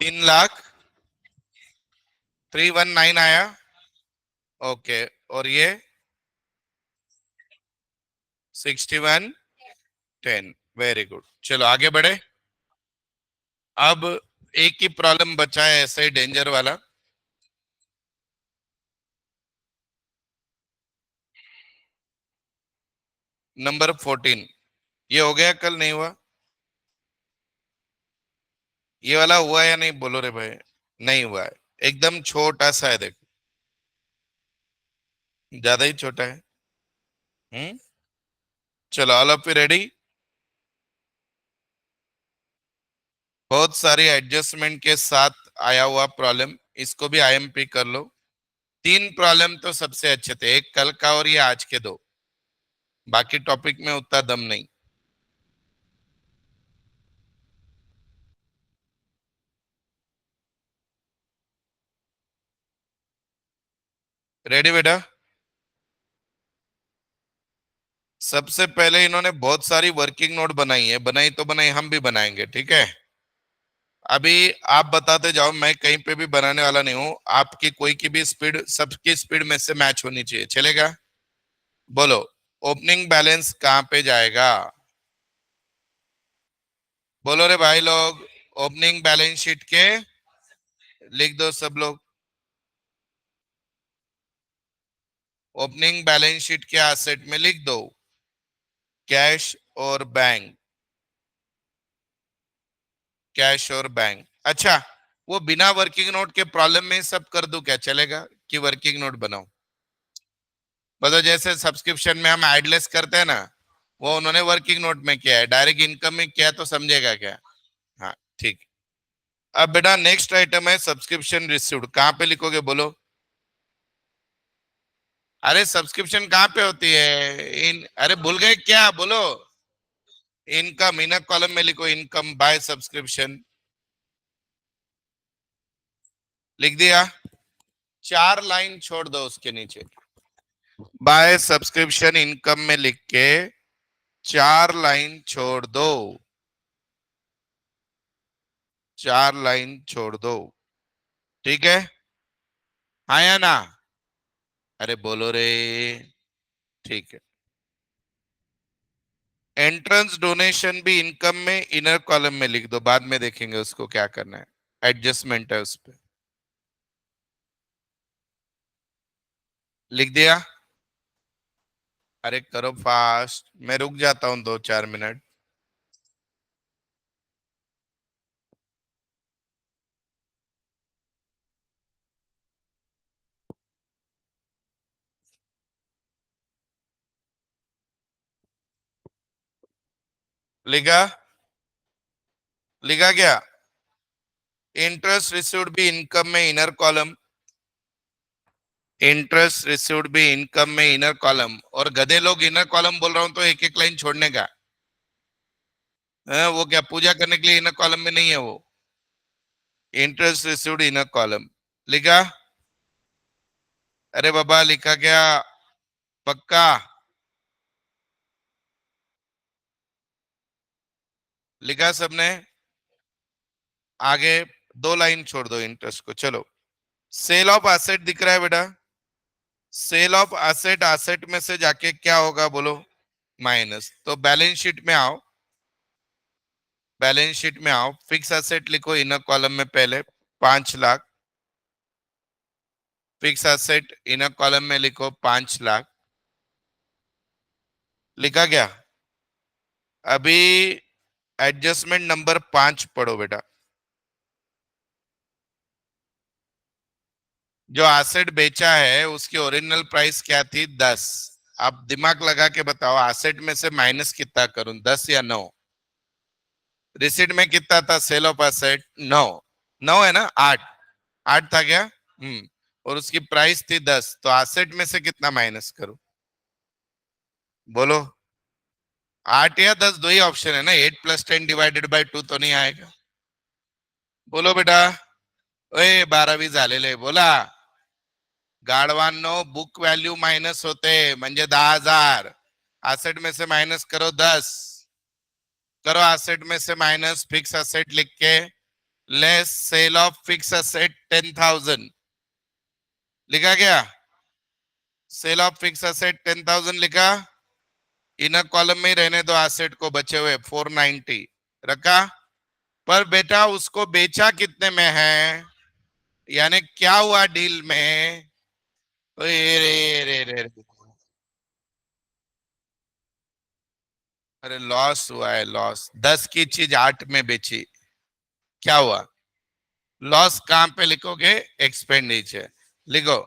3 लाख 319 आया। ओके, और ये 6110। वेरी गुड, चलो आगे बढ़े। अब एक ही प्रॉब्लम बचा है ऐसे ही डेंजर वाला। नंबर 14। ये हो गया, कल नहीं हुआ? ये वाला हुआ या नहीं बोलो रे भाई। नहीं हुआ है, एकदम छोटा सा है, देखो ज्यादा ही छोटा है। चलो, ऑल ऑफ यू रेडी? बहुत सारी एडजस्टमेंट के साथ आया हुआ प्रॉब्लम, इसको भी आईएमपी कर लो। 3 प्रॉब्लम तो सबसे अच्छे थे, एक कल का और ये आज के 2। बाकी टॉपिक में उतना दम नहीं। रेडी बेटा? सबसे पहले इन्होंने बहुत सारी वर्किंग नोट बनाई है, बनाई तो बनाई, हम भी बनाएंगे, ठीक है? अभी आप बताते जाओ, मैं कहीं पे भी बनाने वाला नहीं हूं। आपकी कोई की भी स्पीड सबकी स्पीड में से मैच होनी चाहिए, चलेगा? बोलो, ओपनिंग बैलेंस कहाँ पे जाएगा? बोलो रे भाई लोग, ओपनिंग बैलेंस शीट के लिख दो सब लोग। ओपनिंग बैलेंस शीट के एसेट में लिख दो कैश और बैंक। कैश और बैंक। अच्छा, वो बिना वर्किंग नोट के प्रॉब्लम में सब कर दूं क्या, चलेगा? कि वर्किंग नोट बनाओ? मतलब जैसे सब्सक्रिप्शन में हम एडलेस करते हैं ना, वो उन्होंने वर्किंग नोट में किया है, डायरेक्ट इनकम में किया तो समझेगा क्या? हाँ, ठीक। अब बेटा नेक्स्ट आइटम है सब्सक्रिप्शन रिसीव्ड, कहाँ पे लिखोगे बोलो? अरे सब्सक्रिप्शन कहाँ पे होती है? अरे भूल गए क्या, बोलो। इनकम, इनर कॉलम में लिखो इनकम बाय सब्सक्रिप्शन। लिख दिया? 4 लाइन छोड़ दो उसके नीचे, बाय सब्सक्रिप्शन इनकम में लिख के 4 लाइन छोड़ दो। 4 लाइन छोड़ दो, ठीक है? हाँ या ना? अरे बोलो रे। ठीक है। एंट्रेंस डोनेशन भी इनकम में इनर कॉलम में लिख दो, बाद में देखेंगे उसको क्या करना है, एडजस्टमेंट है उस पर। लिख दिया? अरे करो फास्ट, मैं रुक जाता हूँ 2-4 मिनट। लिखा? लिखा क्या? इंटरेस्ट रिसीव्ड भी इनकम में इनर कॉलम। इंटरेस्ट रिसीव्ड भी इनकम में इनर कॉलम। और गधे लोग इनर कॉलम बोल रहा हूं तो एक एक लाइन छोड़ने का है? वो क्या पूजा करने के लिए इनर कॉलम में नहीं है वो? Interest received inner column. लिखा? अरे बाबा लिखा क्या? पक्का? लिखा सबने? आगे 2 लाइन छोड़ दो इंटरेस्ट को, चलो। सेल ऑफ एसेट दिख रहा है बेटा? सेल ऑफ एसेट, एसेट में से जाके क्या होगा बोलो? माइनस। तो बैलेंस शीट में आओ, बैलेंस शीट में आओ, फिक्स एसेट लिखो इनर कॉलम में पहले 5 lakh. Fix asset inner column में लिखो 5 लाख। लिखा गया? अभी एडजस्टमेंट नंबर 5 पढ़ो बेटा। जो एसेट बेचा है उसकी ओरिजिनल प्राइस क्या थी? 10। आप दिमाग लगा के बताओ, एसेट में से माइनस कितना करूं, 10 या 9? रिसिट में कितना था सेल ऑफ एसेट? 9। 9 है ना? 8। 8 था क्या? और उसकी प्राइस थी 10, तो एसेट में से कितना माइनस करूं बोलो? 8 या 10, दो ही ऑप्शन है ना, 8 + 10 डिवाइडेड बाय 2 तो नहीं आएगा? बोलो बेटा। ओए 12वी झालेले बोला. गाढवांनो, बुक व्हॅल्यू मायनस होते म्हणजे 10,000. एसेट में से माइनस करो 10। करो एसेट में से माइनस फिक्स एसेट लिख के less sale of fix asset 10,000 लिखा गया। सेल ऑफ फिक्स असेट 10,000 लिखा। इनर कॉलम में ही रहने दो, एसेट को बचे हुए 490 रखा। पर बेटा उसको बेचा कितने में है, यानी क्या हुआ डील में। अरे रे रे रे रे। अरे लॉस हुआ है, लॉस। 10 की चीज 8 में बेची, क्या हुआ। लॉस कहां पे लिखोगे, एक्सपेंडिचर लिखो।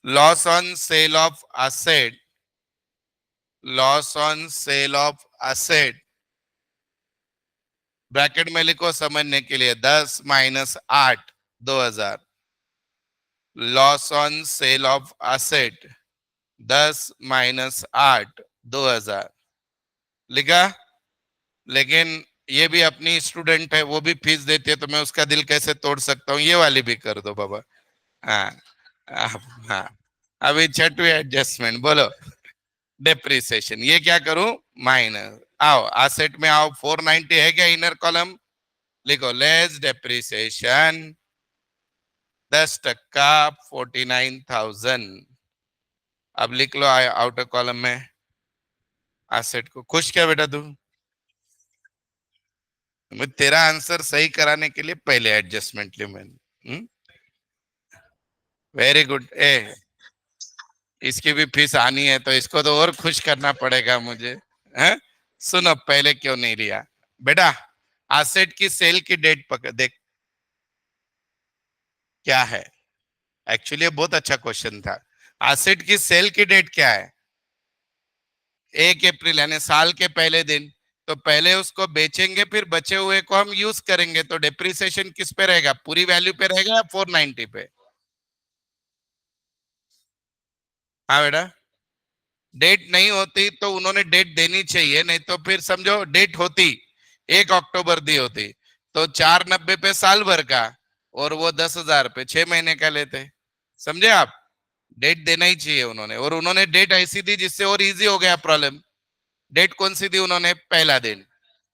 Loss on sale of asset, loss on sale of asset bracket में लिखो समझने के लिए, 10 minus 8 2000। Loss on sale of asset 10 minus 8 2000 लिखा। लेकिन ये भी अपनी स्टूडेंट है, वो भी फीस देती है, तो मैं उसका दिल कैसे तोड़ सकता हूँ। ये वाली भी कर दो बाबा। हाँ हाँ। अभी छठवीं एडजस्टमेंट बोलो, डेप्रिसिएशन। ये क्या करूं, माइनस। आओ एसेट में आओ, 490 है क्या इनर कॉलम, लिखो लेस डेप्रिसिएशन 10%, 49,000। अब लिख लो आउटर कॉलम में एसेट को। खुश क्या बेटा तू, मैं तेरा आंसर सही कराने के लिए पहले एडजस्टमेंट ली मैंने। Very good. ए इसकी भी फीस आनी है, तो इसको तो और खुश करना पड़ेगा मुझे। हैं, सुनो पहले क्यों नहीं लिया बेटा। एसेट की सेल की डेट पकड़ देख, क्या है। एक्चुअली ये बहुत अच्छा क्वेश्चन था। एसेट की सेल की डेट क्या है, 1 अप्रैल, यानी साल के पहले दिन। तो पहले उसको बेचेंगे, फिर बचे हुए को हम यूज करेंगे। तो डेप्रिसिएशन किस पे रहेगा, पूरी वैल्यू पे रहेगा या 490 पे। हाँ बेटा, डेट नहीं होती तो उन्होंने डेट देनी चाहिए, नहीं तो फिर समझो डेट होती 1 अक्टूबर दी होती, तो 490 पे साल भर का, और वो 10,000 पे 6 महीने का लेते। समझे आप, डेट देना ही चाहिए उन्होंने। और उन्होंने डेट ऐसी दी जिससे और इजी हो गया प्रॉब्लम। डेट कौन सी दी उन्होंने, पहला दिन।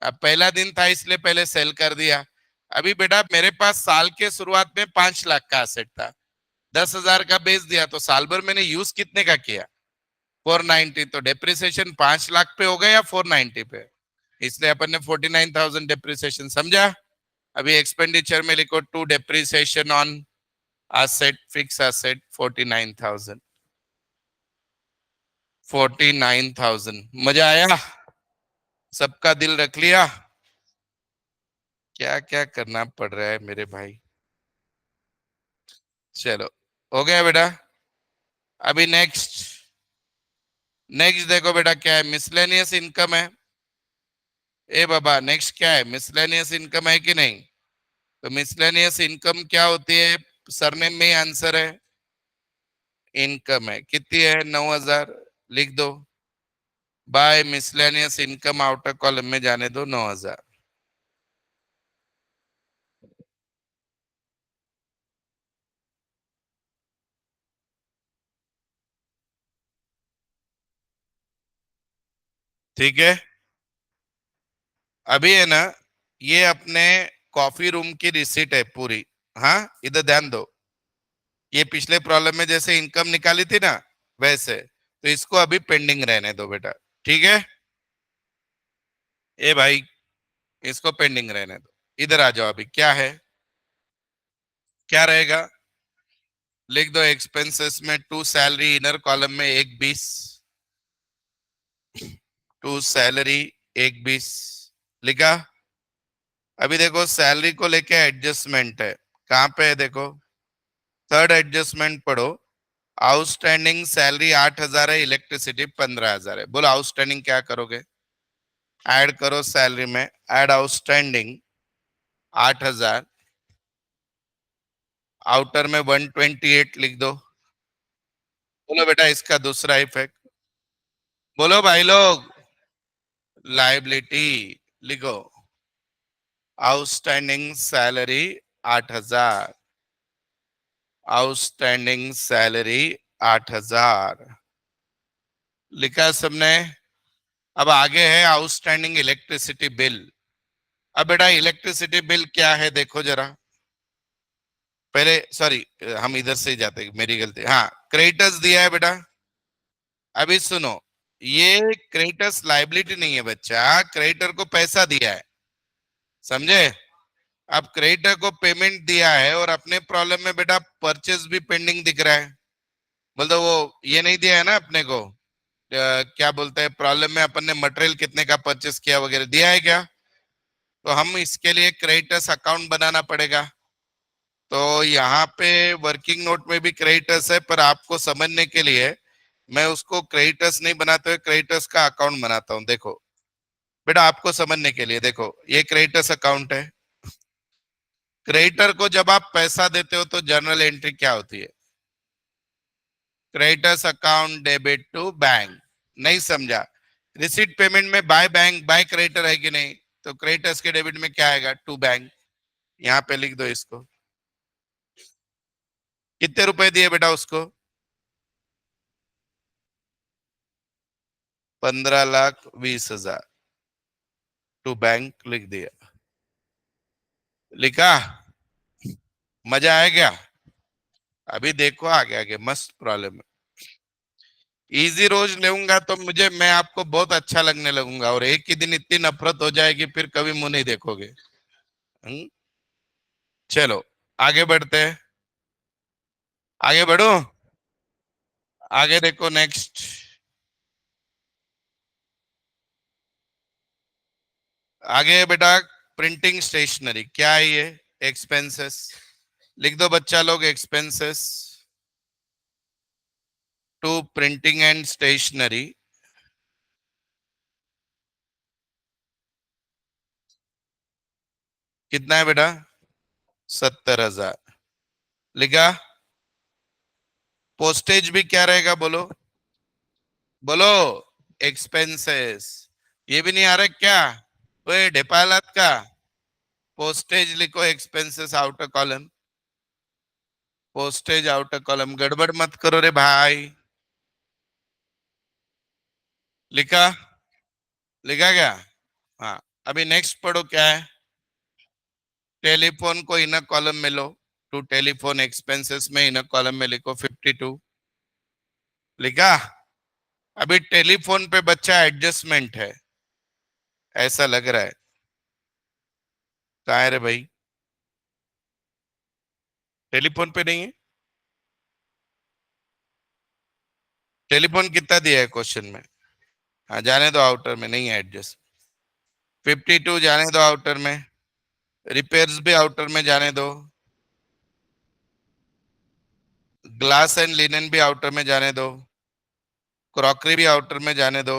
अब पहला दिन था इसलिए पहले सेल कर दिया। अभी बेटा मेरे पास साल के शुरुआत में 5 लाख का एसेट था, 10,000 का बेच दिया, तो साल भर मैंने यूज कितने का किया, 490। तो डेप्रिसिएशन 5 लाख पे हो गया या 490 पे, इसलिए अपन ने 49,000 डेप्रिसिएशन समझा। अभी एक्सपेंडिचर में लिखो to depreciation on asset, fix asset 49,000। 49,000 मजा आया, सबका दिल रख लिया। क्या क्या करना पड़ रहा है मेरे भाई। चलो हो गया बेटा। अभी नेक्स्ट, नेक्स्ट देखो बेटा क्या है, मिसलेनियस इनकम है। ए बाबा नेक्स्ट क्या है, मिसलेनियस इनकम है कि नहीं। तो मिसलेनियस इनकम क्या होती है, सरनेम में ही आंसर है, इनकम है। कितनी है, 9,000 लिख दो। By miscellaneous income outer column में जाने दो 9,000। ठीक है। अभी है ना, ये अपने कॉफी रूम की रिसीट है पूरी। हाँ इधर ध्यान दो, ये पिछले प्रॉब्लम में जैसे इनकम निकाली थी ना, वैसे। तो इसको अभी पेंडिंग रहने दो बेटा, ठीक है। ए भाई इसको पेंडिंग रहने दो, इधर आ जाओ। अभी क्या है, क्या रहेगा, लिख दो एक्सपेंसेस में टू सैलरी, इनर कॉलम में 1,20, टू सैलरी 1,20 लिखा। अभी देखो सैलरी को लेके एडजस्टमेंट है, कहाँ पे है देखो, थर्ड एडजस्टमेंट पढ़ो। आउटस्टैंडिंग सैलरी 8,000 है, इलेक्ट्रिसिटी 15,000 है। बोलो आउटस्टैंडिंग क्या करोगे, ऐड करो सैलरी में, ऐड आउटस्टैंडिंग 8,000, आउटर में 128 लिख दो। बोलो बेटा इसका दूसरा इफेक्ट, बोलो भाई लोग, लाइबिलिटी लिखो। आउटस्टैंडिंग सैलरी 8,000, आउटस्टैंडिंग सैलरी 8,000 लिखा सबने। अब आगे है आउटस्टैंडिंग इलेक्ट्रिसिटी बिल। अब बेटा इलेक्ट्रिसिटी बिल क्या है देखो जरा, पहले सॉरी, हम इधर से ही जाते, मेरी गलती। हाँ, क्रेडिटर्स दिया है बेटा। अभी सुनो, ये क्रेडिटर्स लाइबिलिटी नहीं है बच्चा, क्रेडिटर को पैसा दिया है, समझे? अब क्रेडिटर को पेमेंट दिया है और अपने प्रॉब्लम में बेटा परचेज भी पेंडिंग दिख रहा है। बोल दो वो ये नहीं दिया है ना अपने को, क्या बोलते हैं, प्रॉब्लम में अपन ने मटेरियल कितने का परचेस किया वगैरह दिया है क्या? तो हम इसके लिए क्रेडिटर्स अकाउंट बनाना पड़ेगा। तो यहाँ पे वर्किंग नोट में भी क्रेडिटर्स है, पर आपको समझने के लिए मैं उसको क्रेडिटर्स नहीं बनाते हुए क्रेडिटर्स का अकाउंट बनाता हूँ। देखो बेटा, आपको समझने के लिए देखो, ये क्रेडिटर्स अकाउंट है। क्रेडिटर को जब आप पैसा देते हो तो जर्नल एंट्री क्या होती है? Creditors account debit to bank. नहीं समझा? रिसीट पेमेंट में बाय बैंक बाय क्रेडिटर है कि नहीं? तो क्रेडिटर्स के डेबिट में क्या आएगा? To bank. यहाँ पे लिख दो इसको। कितने रुपए दिए बेटा उसको? 15,20,000 टू बैंक लिख दिया। लिखा? मजा आया क्या? अभी देखो आगे आगे मस्त प्रॉब्लम है। इजी रोज लेऊंगा तो मुझे, मैं आपको बहुत अच्छा लगने लगूंगा, और एक ही दिन इतनी नफरत हो जाएगी फिर कभी मुंह नहीं देखोगे। हम्म? चलो आगे बढ़ते हैं। आगे बढ़ो। आगे देखो नेक्स्ट। आगे बेटा, प्रिंटिंग स्टेशनरी क्या है ये? एक्सपेंसेस। लिख दो बच्चा लोग, expenses to printing and stationery. कितना है बेटा? 70,000। लिखा? पोस्टेज भी क्या रहेगा बोलो? बोलो। एक्सपेंसेस। ये भी नहीं आ रहा क्या? ओए ढेपालात का। पोस्टेज लिखो, expenses outer column. Postage outer column, गड़बड़ मत करो रे भाई। लिखा? लिखा क्या? हाँ। अभी नेक्स्ट पढ़ो क्या है। टेलीफोन को इनर कॉलम में लो। टू टेलीफोन एक्सपेंसेस में इनर कॉलम में लिखो 52। लिखा? अभी टेलीफोन पे बच्चा एडजस्टमेंट है, ऐसा लग रहा है। कहाँ है रे भाई? टेलीफोन पे नहीं है? टेलीफोन कितना दिया है क्वेश्चन में? हाँ जाने दो, आउटर में नहीं है एडजस्ट। 52 जाने दो आउटर में। रिपेयर्स भी आउटर में जाने दो। ग्लास एंड लिनन भी आउटर में जाने दो। क्रॉकरी भी आउटर में जाने दो।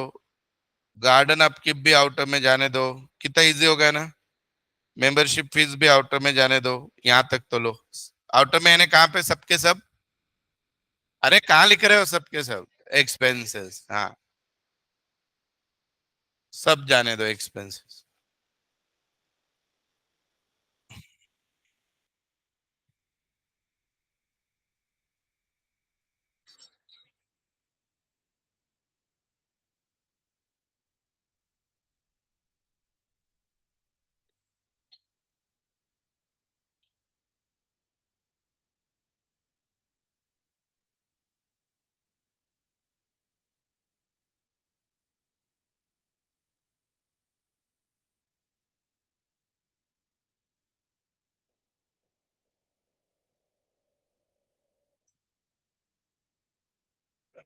गार्डन अपकीप भी आउटर में जाने दो। कितना इजी हो गया ना? मेंबरशिप फीस भी आउटर में जाने दो। यहाँ तक तो लो। आउटर में यानी कहाँ पे? सबके सब? अरे कहाँ लिख रहे हो सबके सब? एक्सपेंसेस, हाँ। सब जाने दो एक्सपेंसेस।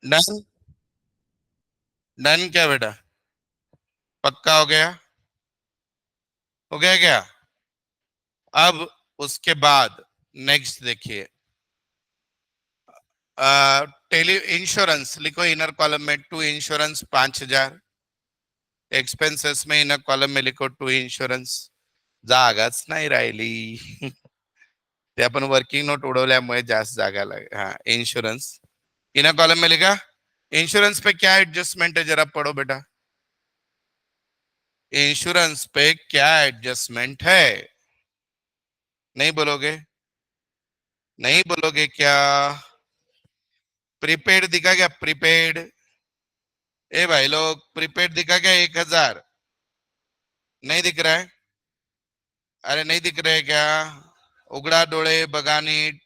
डन? डन क्या बेटा? पक्का हो गया? हो गया क्या? अब उसके बाद नेक्स्ट देखिए, टेली इंश्योरेंस लिखो इनर कॉलम में। To insurance 5,000। एक्सपेंसेस में इनर कॉलम में लिखो टू इंश्योरेंस। जागाच नाही राहिली. ते आपण वर्किंग नोट उडवल्यामुळे जास्त जागा लागे. हाँ इंश्योरेंस इनर कॉलम में लिखा। इंश्योरेंस पे क्या एडजस्टमेंट है जरा पढ़ो बेटा। इंश्योरेंस पे क्या एडजस्टमेंट है? नहीं बोलोगे? नहीं बोलोगे क्या? प्रीपेड दिखा क्या? प्रीपेड? ए भाई लोग, प्रीपेड दिखा क्या? 1,000? नहीं दिख रहा है? अरे नहीं दिख रहे क्या? उगड़ा डोळे बघा नीट,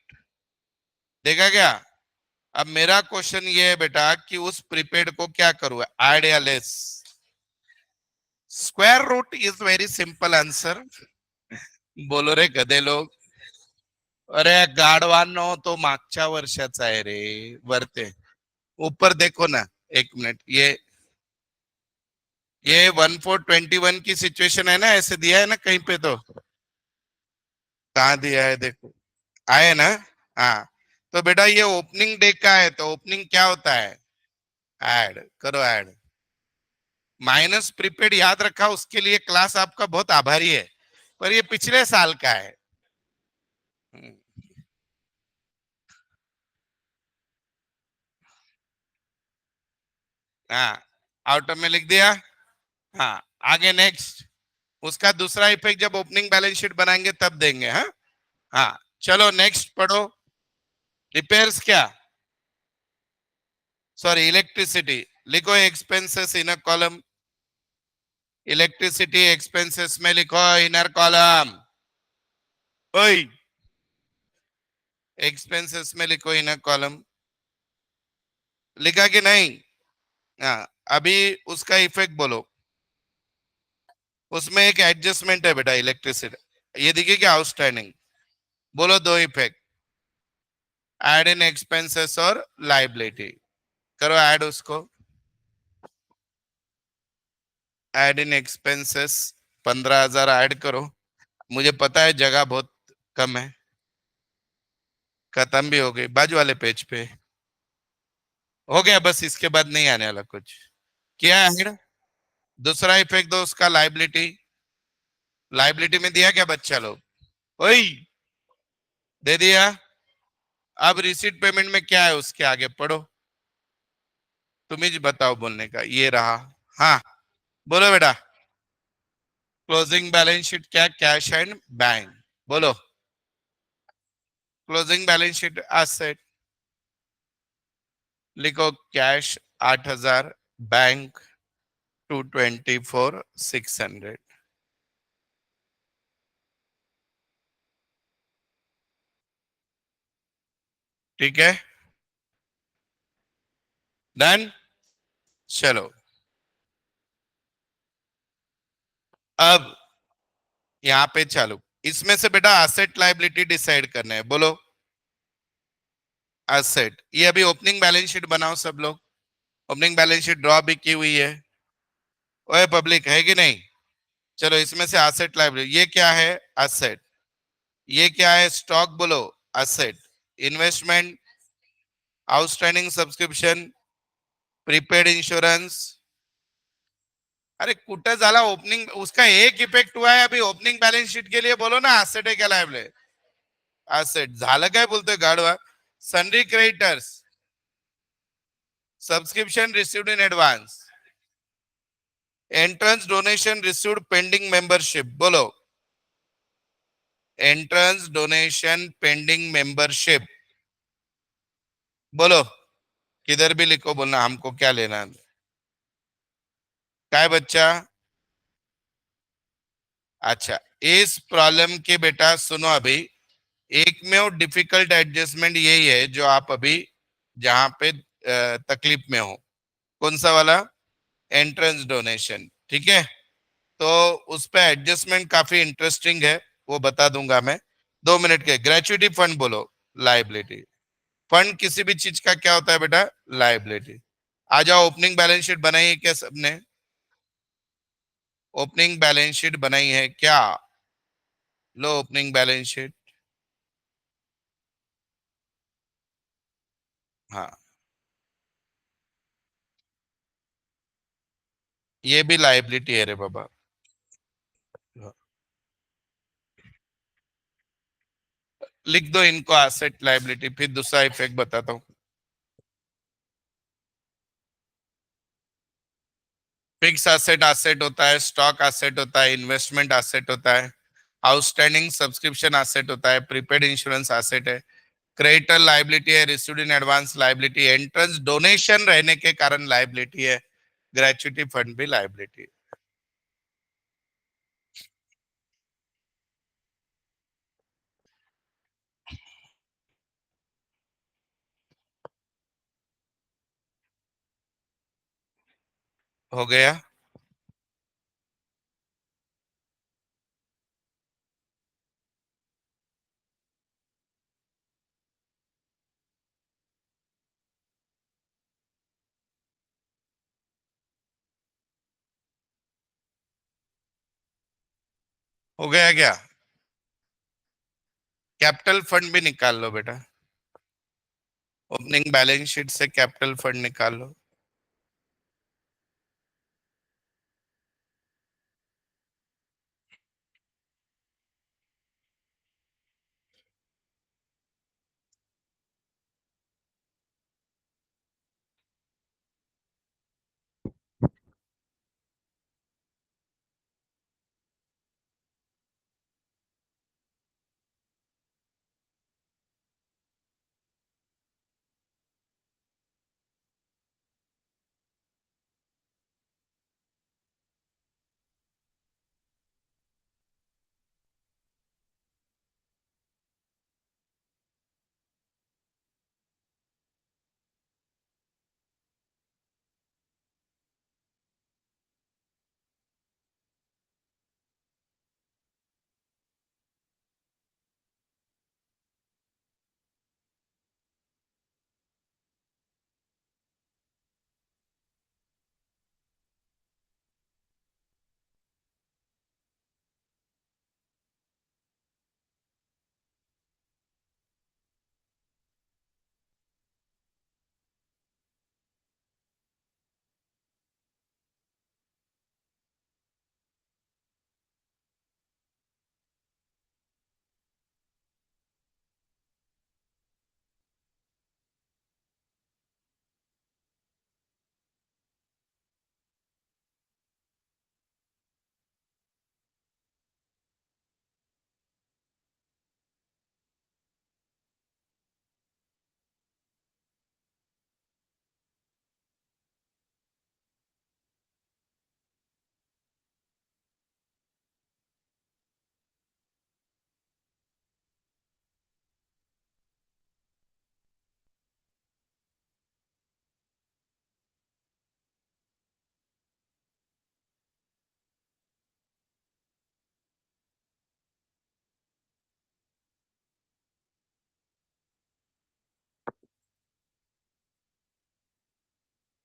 देखा क्या? अब मेरा क्वेश्चन ये है बेटा कि उस प्रीपेड को क्या करूँ, ऐड या less? Square root is very simple answer. बोलो रे गधे लोग. अरे गाढवांनो, तो मागच्या वर्षाचा आहे रे, वरते ऊपर देखो ना. एक मिनट, ये 1421 की सिचुएशन है ना, ऐसे दिया है ना कहीं पे, तो कहाँ दिया है देखो, आए ना. हाँ, तो बेटा ये ओपनिंग डे का है, तो ओपनिंग क्या होता है, ऐड करो, ऐड. माइनस प्रीपेड याद रखा, उसके लिए क्लास आपका बहुत आभारी है, पर ये पिछले साल का है. हम्म, हाँ, आउटर में लिख दिया. हाँ, आगे नेक्स्ट. उसका दूसरा इफेक्ट जब ओपनिंग बैलेंस शीट बनाएंगे तब देंगे. हाँ. हाँ, चलो नेक्स्ट पढ़ो. रिपेयर्स क्या, सॉरी इलेक्ट्रिसिटी, लिखो expenses inner column. Electricity expenses में लिखो इनर कॉलम. ओए, एक्सपेंसेस में लिखो इनर कॉलम. लिखा कि नहीं? हाँ, अभी उसका इफेक्ट बोलो. उसमें एक एडजस्टमेंट है बेटा, इलेक्ट्रिसिटी, ये देखिए क्या, आउटस्टैंडिंग. बोलो दो इफेक्ट, ऐड इन एक्सपेंसेस और लाइबिलिटी. करो ऐड उसको. ऐड इन एक्सपेंसेस 15,000 ऐड करो. मुझे पता है जगह बहुत कम है. खत्म भी हो गई, बाजू वाले पेज पे हो गया, बस इसके बाद नहीं आने वाला कुछ. क्या ऐड? दूसरा इफेक्ट दो उसका, लाइबिलिटी. लाइबिलिटी में दिया क्या बच्चा लोग? ओई, दे दिया. अब रिसीट पेमेंट में क्या है, उसके आगे पढ़ो. तुम ही बताओ बोलने का, ये रहा. हाँ, बोलो बेटा. क्लोजिंग बैलेंस शीट क्या, कैश एंड बैंक. बोलो. क्लोजिंग बैलेंस शीट एसेट, लिखो कैश 8,000, बैंक 224,600. ठीक है, डन. चलो, अब यहाँ पे चालू. इसमें से बेटा एसेट लायबिलिटी डिसाइड करना है. बोलो. एसेट, ये अभी ओपनिंग बैलेंस शीट बनाओ सब लोग. ओपनिंग बैलेंस शीट ड्रॉ भी की हुई है. ओए पब्लिक, है कि नहीं? चलो, इसमें से एसेट लायबिलिटी, ये क्या है, एसेट. ये क्या है, स्टॉक. बोलो, asset. Investment, outstanding subscription, prepaid insurance. अरे कुठं झाला ओपनिंग, उसका एक इफेक्ट हुआ है अभी ओपनिंग बैलेंस शीट के लिए. बोलो ना, एसेट है क्या लायबिलिटी? एसेट झालं काय बोलतोय गाडवा. Sundry creditors, subscription received in advance, entrance donation received pending membership. बोलो, एंट्रेंस डोनेशन पेंडिंग मेंबरशिप. बोलो, किधर भी लिखो, बोलना हमको क्या लेना है. क्या है बच्चा? अच्छा, इस प्रॉब्लम के बेटा सुनो अभी. एक में और डिफिकल्ट एडजस्टमेंट यही है जो आप अभी जहां पे तकलीफ में हो. कौन सा वाला? Entrance donation. ठीक है, तो उस पे एडजस्टमेंट काफी इंटरेस्टिंग है, वो बता दूंगा मैं. 2 मिनट के. ग्रेचुइटी फंड बोलो, लाइबिलिटी. फंड किसी भी चीज का क्या होता है बेटा, लाइबिलिटी. आ जाओ, ओपनिंग बैलेंस शीट बनाई है क्या सबने? ओपनिंग बैलेंस शीट बनाई है क्या? लो ओपनिंग बैलेंस शीट. हाँ, ये भी लाइबिलिटी है रे बाबा. लिख दो इनको, एसेट लाइबिलिटी. फिर दूसरा इफेक्ट बताता हूँ. फिक्स एसेट एसेट होता है, स्टॉक एसेट होता है, इन्वेस्टमेंट एसेट होता है, आउटस्टैंडिंग सब्सक्रिप्शन एसेट होता है, प्रीपेड इंश्योरेंस एसेट है, क्रेडिटर लाइबिलिटी है, received in advance liability, entrance donation रहने के कारण लाइबिलिटी है, ग्रेचुइटी फंड भी लाइबिलिटी. हो गया। हो गया क्या? कैपिटल फंड भी निकाल लो बेटा। ओपनिंग बैलेंस शीट से कैपिटल फंड निकाल लो।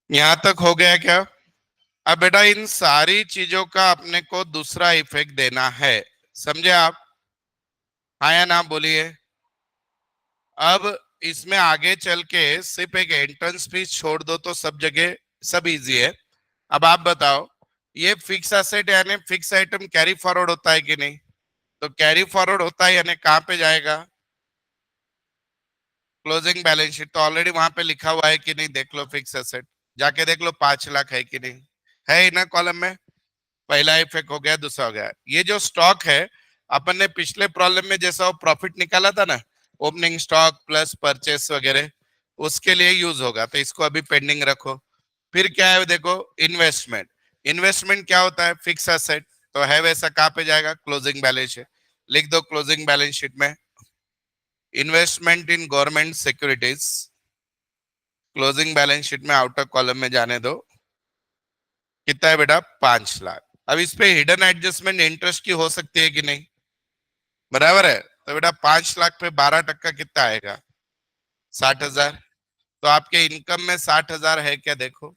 यहां तक हो गया क्या? अब बेटा इन सारी चीजों का अपने को दूसरा इफेक्ट देना है। समझे आप? हाँ या ना बोलिए। अब इसमें आगे चल के सिर्फ एक एंट्रेंस फीस छोड़ दो तो सब जगह सब इजी है। अब आप बताओ, ये फिक्स एसेट यानी फिक्स आइटम कैरी फॉरवर्ड होता है कि नहीं? तो कैरी फॉरवर्ड होता है यानी कहाँ पे जाएगा? Closing balance sheet. तो ऑलरेडी वहां पे लिखा हुआ है कि नहीं? देख लो फिक्स एसेट, जाके देख लो 5 लाख है कि नहीं, है ना कॉलम में। पहला इफेक्ट हो गया, दूसरा हो गया। ये जो स्टॉक है, अपन ने पिछले प्रॉब्लम में जैसा वो प्रॉफिट निकाला था ना, ओपनिंग स्टॉक प्लस परचेस वगैरह, उसके लिए यूज होगा, तो इसको अभी पेंडिंग रखो। फिर क्या है देखो, इन्वेस्टमेंट। इन्वेस्टमेंट क्या होता है? Fix asset. तो है वैसा कहाँ पे जाएगा? Closing balance sheet. लिख दो क्लोजिंग बैलेंस शीट में investment in government securities. Closing balance sheet में आउटर कॉलम में जाने दो। कितना है बेटा? 5 लाख। अब इस पे हिडन एडजस्टमेंट इंटरेस्ट की हो सकती है कि नहीं? बराबर है। तो बेटा 5 लाख पे 12% कितना आएगा? 60,000। तो आपके इनकम में 60,000 है क्या? देखो।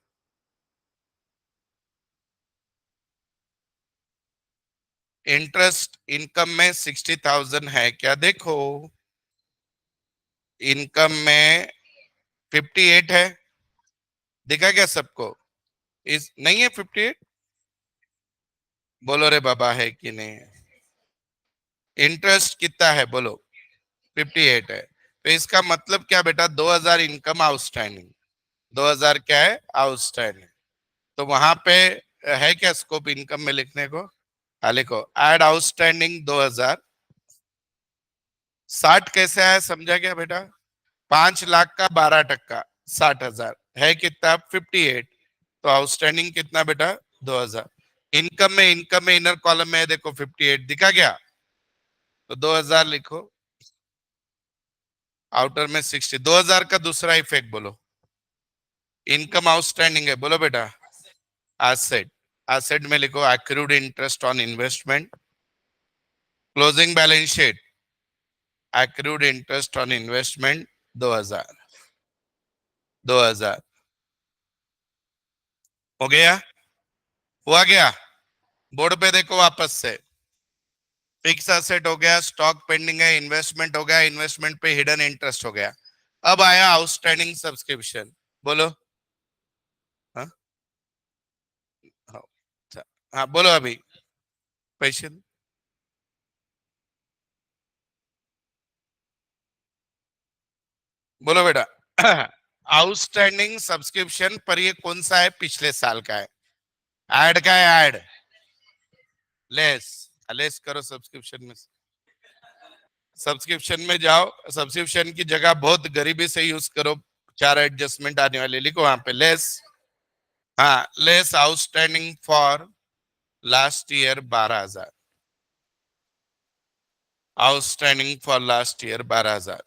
इंटरेस्ट इनकम में 60,000 है क्या? देखो। इनकम में 58 है। दिखा क्या सबको? इस नहीं है 58? बोलो रे बाबा, है कि नहीं? इंटरेस्ट कितना है बोलो? 58 है। तो इसका मतलब क्या बेटा? 2,000 इनकम आउटस्टैंडिंग। 2,000 क्या है? आउटस्टैंडिंग। तो वहां पे है क्या स्कोप इनकम में लिखने को? हाँ लिखो, एड आउटस्टैंडिंग 2,000। 60 कैसे आया समझा क्या बेटा? 5 लाख का 12%, 60,000 है कितना? 58। तो आउटस्टैंडिंग कितना बेटा? 2,000। इनकम में इनर कॉलम में है देखो 58 दिखा गया। तो 2,000 लिखो। आउटर में 60। 2,000 का दूसरा इफेक्ट बोलो। इनकम आउटस्टैंडिंग है, बोलो बेटा। एसेट, एसेट में लिखो accrued interest on investment. Closing balance sheet, accrued interest on investment 2000, 2000 हो गया, हुआ गया। बोर्ड पे देखो वापस से, फिक्स एसेट हो गया, स्टॉक पेंडिंग है, इन्वेस्टमेंट हो गया, इन्वेस्टमेंट पे हिडन इंटरेस्ट हो गया। अब आया आउटस्टैंडिंग सब्सक्रिप्शन, बोलो। हाँ हाँ हाँ, बोलो अभी पैसे बोलो बेटा। आउटस्टैंडिंग सब्सक्रिप्शन पर ये कौन सा है, पिछले साल का है, ऐड का है, ऐड लेस, लेस करो सब्सक्रिप्शन में, सब्सक्रिप्शन में जाओ, सब्सक्रिप्शन की जगह बहुत गरीबी से यूज करो, चार एडजस्टमेंट आने वाले लिखो वहां पे लेस। हाँ, less outstanding for last year 12,000, outstanding for last year 12,000।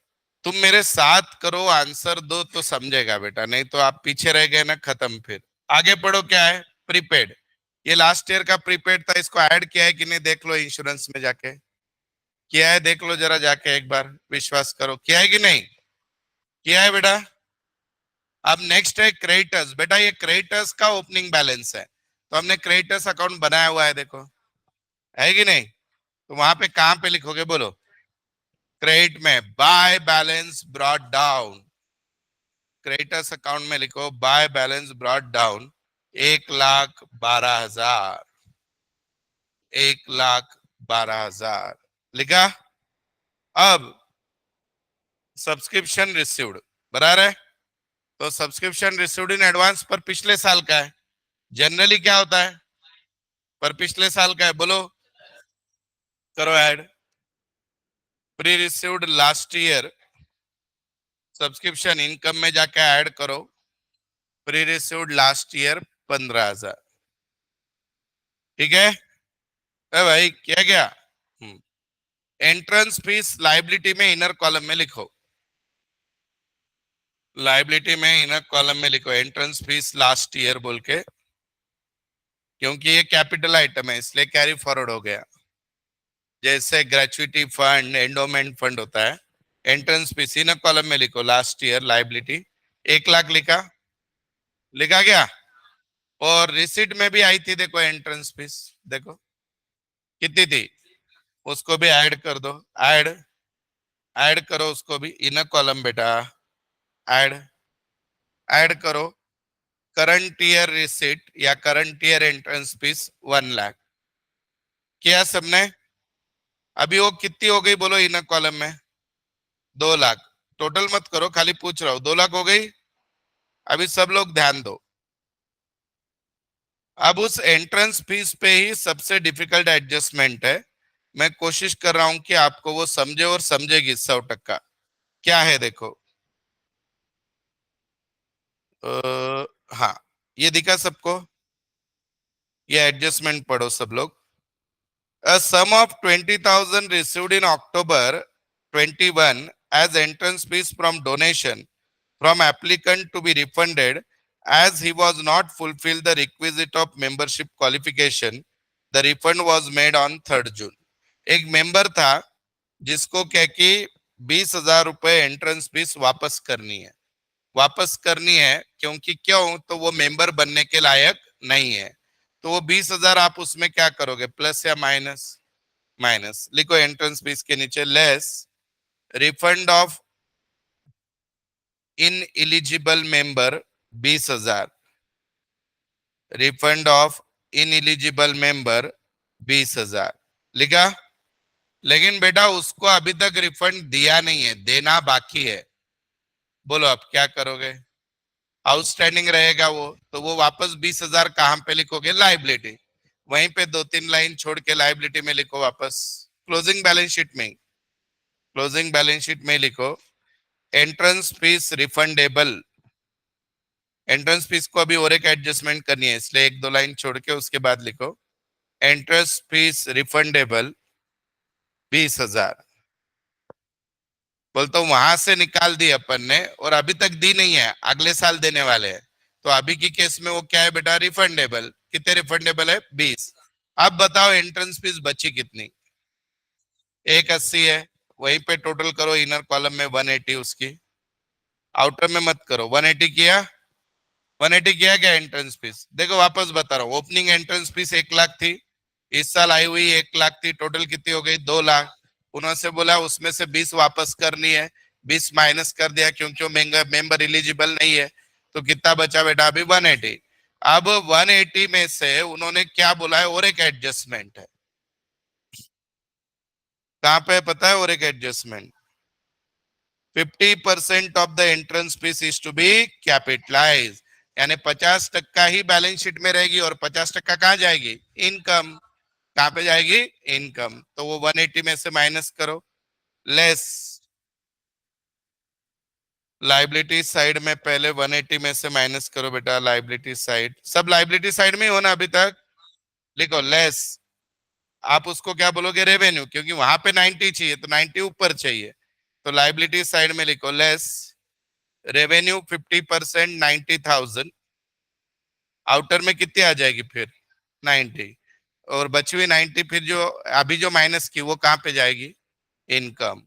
तुम मेरे साथ करो, आंसर दो तो समझेगा बेटा, नहीं तो आप पीछे रह गए ना, खत्म। फिर आगे पढ़ो, क्या है, प्रीपेड। ये लास्ट ईयर का प्रीपेड था, इसको ऐड किया है कि नहीं देख लो, इंश्योरेंस में जाके किया है, देख लो जरा जाके एक बार, विश्वास करो, किया है कि नहीं किया है बेटा। अब नेक्स्ट है क्रेडिटर्स, बेटा ये क्रेडिटर्स का ओपनिंग बैलेंस है, तो हमने क्रेडिटर्स अकाउंट बनाया हुआ है, देखो है कि नहीं, तो वहां पे कहां पे लिखोगे, बोलो। क्रेडिट में by balance brought down, creditors account में लिखो बाय बैलेंस ब्रॉट डाउन 1,12,000, 1,12,000 लिखा। अब सब्सक्रिप्शन रिसीव्ड बराबर है, तो सब्सक्रिप्शन रिसीव्ड इन एडवांस पर पिछले साल का है, जनरली क्या होता है, पर पिछले साल का है, बोलो करो add. Pre received last year subscription income में जाके ऐड करो, प्री रिसीव्ड लास्ट ईयर 15,000, ठीक है। भाई क्या क्या, एंट्रेंस फीस लाइबिलिटी में इनर कॉलम में लिखो, लाइबिलिटी में इनर कॉलम में लिखो एंट्रेंस फीस लास्ट ईयर बोल के, क्योंकि ये कैपिटल आइटम है इसलिए कैरी फॉरवर्ड हो गया, जैसे ग्रेचुइटी फंड, एंडोमेंट फंड होता है। एंट्रेंस फीस इनर कॉलम में लिखो लास्ट ईयर लाइबिलिटी 1,00,000 लिखा, लिखा गया। और रिसिट में भी आई थी देखो एंट्रेंस फीस, देखो कितनी थी, उसको भी ऐड कर दो, ऐड, ऐड करो उसको भी, इनर कॉलम बेटा, ऐड, ऐड करो। करंट ईयर रिसिट या करंट ईयर एंट्रेंस फीस 1,00,000 किया सबने। अभी वो कितनी हो गई बोलो इनर कॉलम में, 2,00,000, टोटल मत करो, खाली पूछ रहा हूं, 2,00,000 हो गई। अभी सब लोग ध्यान दो, अब उस एंट्रेंस फीस पे ही सबसे डिफिकल्ट एडजस्टमेंट है, मैं कोशिश कर रहा हूं कि आपको वो समझे और समझेगी 100%। क्या है देखो, हाँ ये दिखा सबको, ये एडजस्टमेंट पढ़ो सब लोग। A sum of 20,000 received in October 21 as entrance fees from donation from applicant to be refunded as he was not fulfilled the requisite of membership qualification. The refund was made on 3rd June. एक member था जिसको क्या कि 20,000 रुपए entrance fees वापस करनी है, वापस करनी है क्योंकि क्यों, तो वो मेंबर बनने के लायक नहीं है, तो वो 20,000 आप उसमें क्या करोगे, प्लस या माइनस, माइनस लिखो एंट्रेंस फीस के नीचे less refund of in eligible member 20,000, refund of in eligible member 20,000 लिखा। लेकिन बेटा उसको अभी तक रिफंड दिया नहीं है, देना बाकी है, बोलो अब क्या करोगे, आउटस्टैंडिंग रहेगा वो, तो वो वापस 20,000 कहां पे लिखोगे, लाइबिलिटी, वहीं पे 2-3 लाइन छोड़ के लाइबिलिटी में लिखो वापस, क्लोजिंग बैलेंस शीट में, क्लोजिंग बैलेंस शीट में लिखो entrance fees refundable, entrance fees को अभी और एक एडजस्टमेंट करनी है इसलिए 1-2 लाइन छोड़ के उसके बाद लिखो एंट्रेंस फीस रिफंडेबल 20,000। बोलता हूँ वहां से निकाल दी अपन ने और अभी तक दी नहीं है, अगले साल देने वाले हैं, तो अभी की केस में वो क्या है बेटा, रिफंडेबल। कितने रिफंडेबल है, 20। अब बताओ एंट्रेंस फीस बची कितनी, 180 है। वहीं पे टोटल करो, इनर कॉलम में 180 उसकी, आउटर में मत करो। 180 किया, 180 किया क्या एंट्रेंस फीस, देखो वापस बता रहा हूँ, ओपनिंग एंट्रेंस फीस 1 लाख थी, इस साल आई हुई 1 लाख थी, टोटल कितनी हो गई, 2 लाख। उन्होंने बोला उसमें से 20 वापस करनी है, 20 माइनस कर दिया क्योंकि वो मेंबर एलिजिबल नहीं है, तो कितना बचा बेटा अभी, 180। अब 180 में से उन्होंने क्या बोला है, और एक एडजस्टमेंट है। कहाँ पे पता है, और एक adjustment, 50% of the entrance fees is to be capitalise, यानी 50% ही बैलेंस शीट में रहेगी और 50% कहाँ जाएगी, इनकम। कहाँ पे जाएगी, इनकम। तो वो 180 में से माइनस करो, लेस लाइबिलिटी साइड में, पहले 180 में से माइनस करो बेटा लाइबिलिटी साइड, सब लाइबिलिटी साइड में ही हो ना अभी तक, लिखो लेस, आप उसको क्या बोलोगे, रेवेन्यू, क्योंकि वहां पे 90 चाहिए तो 90 ऊपर चाहिए, तो लाइबिलिटी साइड में लिखो लेस रेवेन्यू 50%, 90,000, आउटर में कितनी आ जाएगी फिर, 90, और बची हुई 90 फिर जो अभी जो माइनस की वो कहाँ पे जाएगी, इनकम।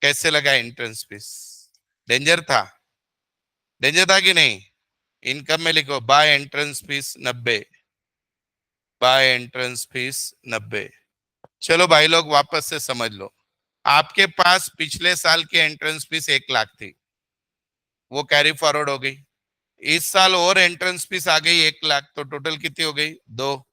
कैसे लगा एंट्रेंस फीस, डेंजर था, डेंजर था कि नहीं। इनकम में लिखो by entrance fees 90, by entrance fees 90। चलो भाई लोग वापस से समझ लो, आपके पास पिछले साल की एंट्रेंस फीस 1 लाख थी, वो कैरी फॉरवर्ड हो गई, इस साल और एंट्रेंस फीस आ गई 1 लाख, तो टोटल कितनी हो गई, 2।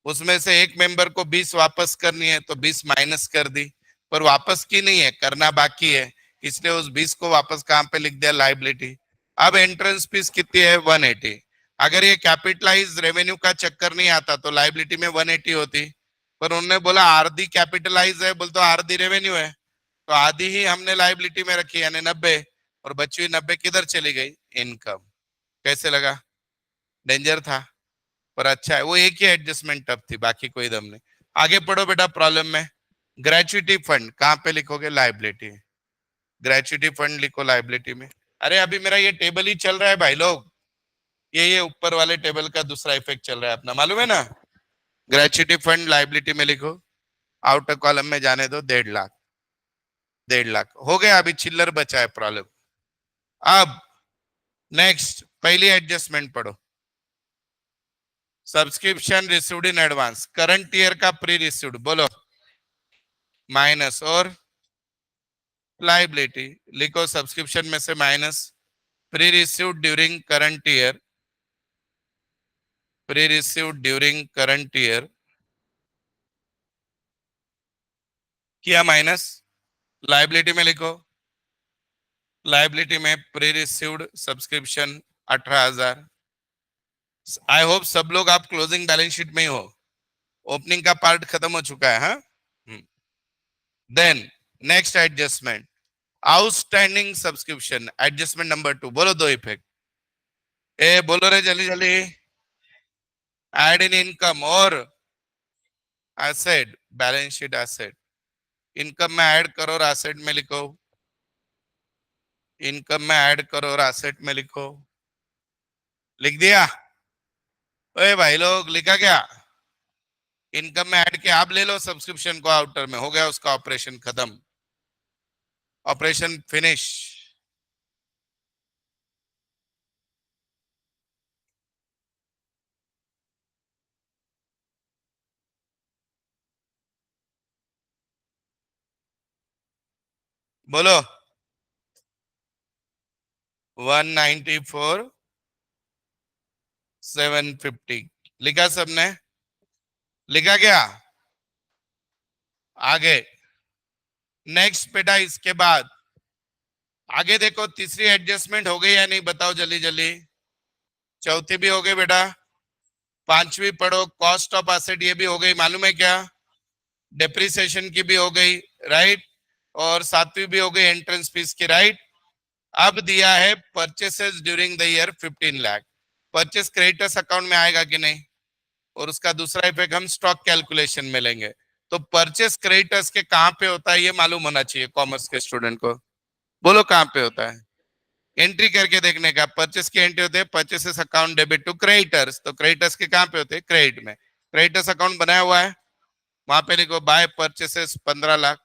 उसमें से एक मेंबर को 20 वापस करनी है तो 20 माइनस कर दी, पर वापस की नहीं है, करना बाकी है, इसलिए उस 20 को वापस कहां पे लिख दिया, लाइबिलिटी। अब एंट्रेंस फीस कितनी है, 180। अगर ये कैपिटलाइज रेवेन्यू का चक्कर नहीं आता तो लाइबिलिटी में 180 होती, पर उन्होंने बोला आरडी कैपिटलाइज है, बोल तो आरडी रेवेन्यू है, तो आधी ही हमने लाइबिलिटी में रखी यानी 90, और बची हुई 90 किधर चली गई, इनकम। कैसे लगा, डेंजर था पर अच्छा है, वो एक ही एडजस्टमेंट टफ थी, बाकी कोई दम नहीं। आगे पढ़ो बेटा प्रॉब्लम में, ग्रेचुइटी फंड कहाँ पे लिखोगे, लाइबिलिटी, ग्रेचुइटी फंड लिखो लाइबिलिटी में। अरे अभी मेरा ये टेबल ही चल रहा है भाई लोग, ये ऊपर वाले टेबल का दूसरा इफेक्ट चल रहा है अपना, मालूम है ना। ग्रेचुइटी फंड लाइबिलिटी में लिखो, आउटर कॉलम में जाने दो, 1.5 लाख, 1.5 लाख हो गया, अभी चिल्लर बचा है प्रॉब्लम। अब नेक्स्ट पहली एडजस्टमेंट पढ़ो, subscription received in advance, current year का प्री रिसीव्ड, बोलो माइनस, और लाइबिलिटी लिखो, सब्सक्रिप्शन में से minus pre received during current year, pre received during current year किया माइनस, लाइबिलिटी में लिखो, लाइबिलिटी में pre received subscription 18,000। I hope सब लोग आप क्लोजिंग बैलेंस शीट में ही हो, ओपनिंग का पार्ट खत्म हो चुका है, हाँ। Then next adjustment, outstanding subscription, adjustment number 2, बोलो दो इफेक्ट, ए बोलो रे जल्दी जल्दी, एड इन इनकम और asset, balance sheet asset, income में ऐड करो और एसेट में लिखो, इनकम में ऐड करो और एसेट में लिखो, लिख दिया, ओए भाई लोग लिखा क्या, इनकम में ऐड किया, आप ले लो सब्सक्रिप्शन को आउटर में, हो गया उसका ऑपरेशन खत्म, ऑपरेशन फिनिश। बोलो 194 750, लिखा सबने, लिखा क्या, आगे नेक्स्ट बेटा, इसके बाद आगे देखो, तीसरी एडजस्टमेंट हो गई या नहीं बताओ जल्दी जल्दी, चौथी भी हो गई बेटा, पांचवी पढ़ो, कॉस्ट ऑफ एसेट ये भी हो गई, मालूम है क्या, डेप्रिसिएशन की भी हो गई, राइट, और सातवीं भी हो गई एंट्रेंस फीस की, राइट। अब दिया है purchases during the year 15 lakh, purchase creditors account में आएगा कि नहीं, और उसका दूसरा इफेक्ट हम स्टॉक कैलकुलेशन में लेंगे, तो परचेस क्रेडिटर्स के कहां पे होता है ये मालूम होना चाहिए कॉमर्स के स्टूडेंट को, बोलो कहां पे होता है, एंट्री करके देखने का, परचेस की एंट्री होते हैं purchases account debit to creditors, तो क्रेडिटर्स के कहां पे होते हैं, क्रेडिट में। क्रेडिटर्स अकाउंट बनाया हुआ है, वहां पे लिखो बाय परचेसेस 15 लाख,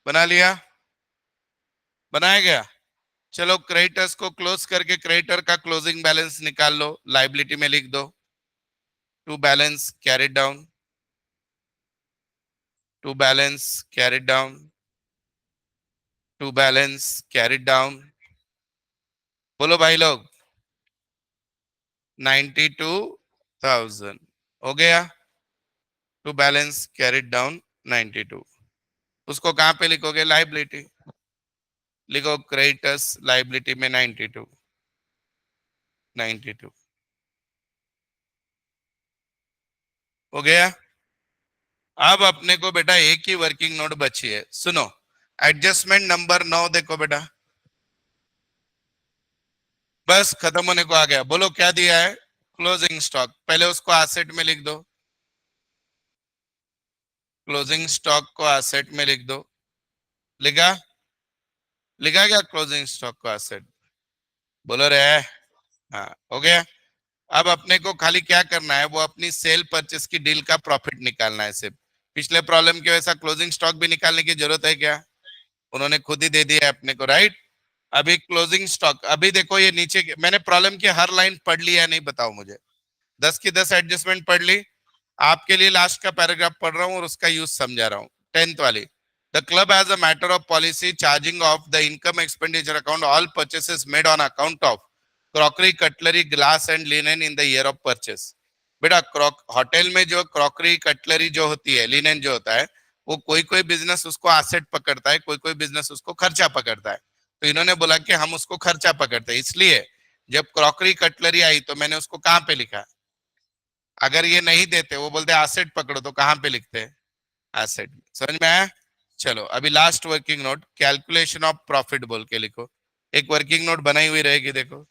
बना लिया, बनाया गया। चलो क्रेडिटर्स को क्लोज करके क्रेडिटर का क्लोजिंग बैलेंस निकाल लो, लाइबिलिटी में लिख दो, to balance carried down, to balance carried down, to balance carried down. बोलो भाई लोग, 92,000 हो गया, टू बैलेंस कैरिड डाउन 92। उसको कहां पे लिखोगे, लाइबिलिटी, लिखो क्रेडिटर्स लाइबिलिटी में 92, 92 हो गया। अब अपने को बेटा एक ही वर्किंग नोट बची है, सुनो, एडजस्टमेंट नंबर 9 देखो बेटा, बस खत्म होने को आ गया। बोलो क्या दिया है, क्लोजिंग स्टॉक, पहले उसको एसेट में लिख दो, क्लोजिंग स्टॉक को एसेट में लिख दो, लिखा, लिखा क्या क्लोजिंग स्टॉक को एसेट, बोलो रे, हाँ हो गया। अब अपने को खाली क्या करना है, वो अपनी सेल परचेस की डील का प्रॉफिट निकालना है सिर्फ। पिछले प्रॉब्लम की वजह से क्लोजिंग स्टॉक भी निकालने की जरूरत है क्या, उन्होंने खुद ही दे दिया है अपने को, राइट। अभी क्लोजिंग स्टॉक, अभी देखो ये नीचे मैंने प्रॉब्लम की हर लाइन पढ़ ली है नहीं, बताओ मुझे, 10 की 10 एडजस्टमेंट पढ़ ली। आपके लिए लास्ट का पैराग्राफ पढ़ रहा हूँ और उसका यूज समझा रहा हूँ, 10th वाली। The club has a matter of policy charging of the income expenditure account all purchases made on account of crockery cutlery glass and linen in the year of purchase. बेटा hotel में जो crockery cutlery जो होती है, linen जो होता है, वो कोई कोई बिजनेस उसको एसेट पकड़ता है, कोई कोई बिजनेस उसको खर्चा पकड़ता है। तो इन्होंने बोला कि हम उसको खर्चा पकड़ते हैं, इसलिए जब क्रॉकरी कटलरी आई तो मैंने उसको कहां पे लिखा। अगर ये नहीं देते, वो बोलते एसेट पकड़ो, तो कहां पे लिखते हैं, एसेट। समझ में आया। चलो अभी last working note, calculation of profit बोल के लिखो, एक वर्किंग नोट बनाई हुई रहेगी देखो,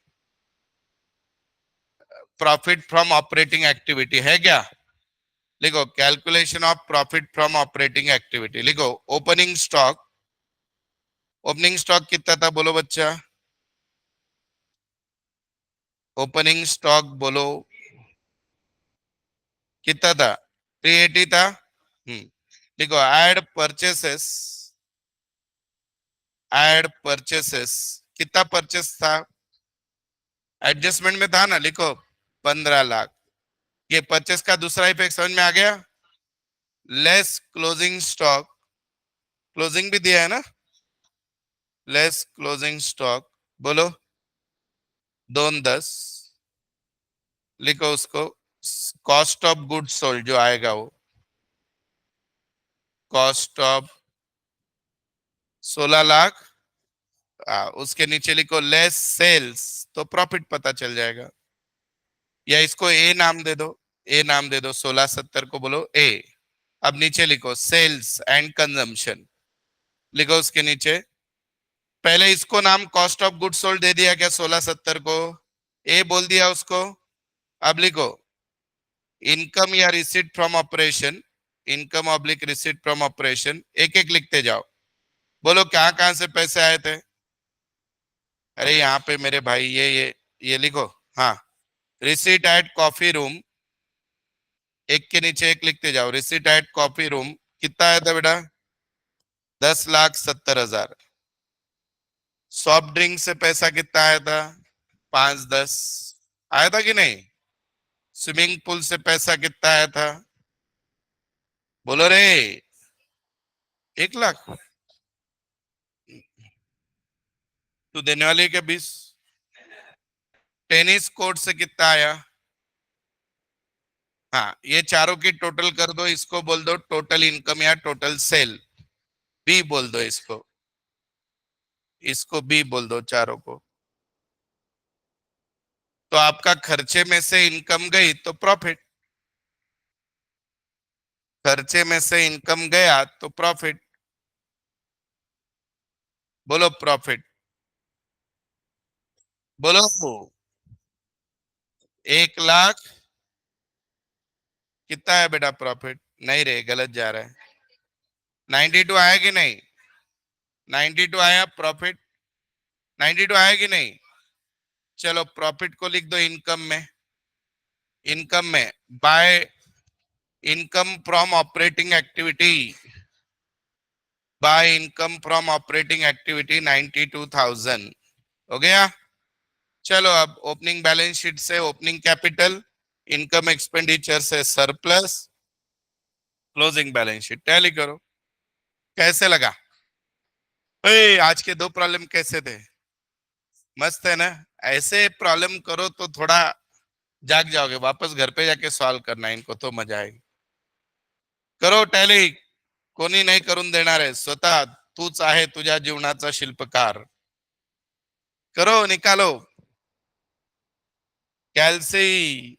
प्रॉफिट फ्रॉम ऑपरेटिंग एक्टिविटी है क्या, लिखो calculation of profit from operating activity, लिखो ओपनिंग स्टॉक, ओपनिंग स्टॉक कितना था बोलो बच्चा, ओपनिंग स्टॉक बोलो कितना था, 380 था। लिखो ऐड परचेसेस, ऐड परचेसेस, कितना परचेस था, एडजस्टमेंट में था ना, लिखो 15 लाख। ये परचेस का दूसरा इफेक्ट समझ में आ गया, लेस क्लोजिंग स्टॉक, क्लोजिंग भी दिया है ना, लेस क्लोजिंग स्टॉक, बोलो 210, लिखो उसको कॉस्ट ऑफ गुड सोल्ड जो आएगा वो, कॉस्ट ऑफ 16 लाख, उसके नीचे लिखो लेस सेल्स, तो प्रॉफिट पता चल जाएगा। या इसको ए नाम दे दो, ए नाम दे दो, 1670 को बोलो ए। अब नीचे लिखो सेल्स एंड कंजम्पशन, लिखो उसके नीचे, पहले इसको नाम कॉस्ट ऑफ गुड सोल्ड दे दिया क्या 1670 को, ए बोल दिया उसको। अब लिखो इनकम या receipt from operation, income oblique receipt from operation, एक एक लिखते जाओ, बोलो कहां कहां से पैसे आए थे। अरे यहाँ पे मेरे भाई ये लिखो, हाँ, रिसीट एट कॉफी रूम, एक के नीचे एक लिखते जाओ, रिसीट एट कॉफी रूम कितना आया था बेटा, 10,70,000। सॉफ्ट ड्रिंक से पैसा कितना आया था, 5-10 आया था कि नहीं। स्विमिंग पूल से पैसा कितना आया था, बोलो रे, 1 लाख। तू देने वाली है क्या 20। टेनिस कोर्ट से कितना आया, हाँ, ये चारों की टोटल कर दो, इसको बोल दो टोटल इनकम या टोटल सेल, बी बोल दो इसको, इसको बी बोल दो चारों को। तो आपका खर्चे में से इनकम गई तो प्रॉफिट, खर्चे में से इनकम गया तो प्रॉफिट, बोलो प्रॉफिट, बोलो 1 लाख कितना है बेटा प्रॉफिट, नहीं रे गलत जा रहा है, 92 आया कि नहीं, 92 आया प्रॉफिट, 92 आया कि नहीं? चलो प्रॉफिट को लिख दो इनकम में। इनकम में by income from operating activity, by income from operating activity 92,000 हो गया। चलो अब ओपनिंग बैलेंस शीट से ओपनिंग कैपिटल, इनकम एक्सपेंडिचर से surplus, closing balance sheet tally करो। कैसे लगा? आज के दो प्रॉब्लम कैसे थे? मस्त है ना? ऐसे प्रॉब्लम करो तो थोड़ा जाग जाओगे, वापस घर पे जाके सॉल्व करना इनको तो मजा आएगी। करो टॅली, कोणी नाही करून देणार आहे, स्वतः तूच आहे तुझ्या जीवनाचा शिल्पकार। करो, निकालो। कैलसी,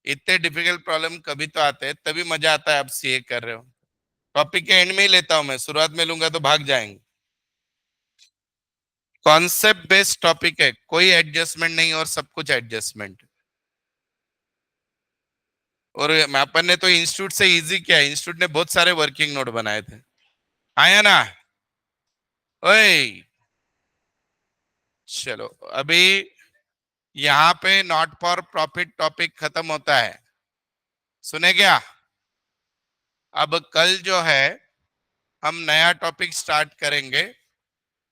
इतने डिफिकल्ट प्रॉब्लम कभी तो आते हैं, तभी मजा आता है। आप सीए कर रहे हो। टॉपिक के एंड में ही लेता हूं मैं, शुरुआत में लूंगा तो भाग जाएंगे। कॉन्सेप्ट बेस्ड टॉपिक है, कोई एडजस्टमेंट नहीं और सब कुछ एडजस्टमेंट। और अपन ने तो इंस्टीट्यूट से इजी किया, इंस्टीट्यूट ने बहुत सारे वर्किंग नोट बनाए थे। आया ना? ओए चलो अभी यहाँ पे नॉट फॉर प्रॉफिट टॉपिक खत्म होता है, सुने क्या? अब कल जो है हम नया टॉपिक स्टार्ट करेंगे,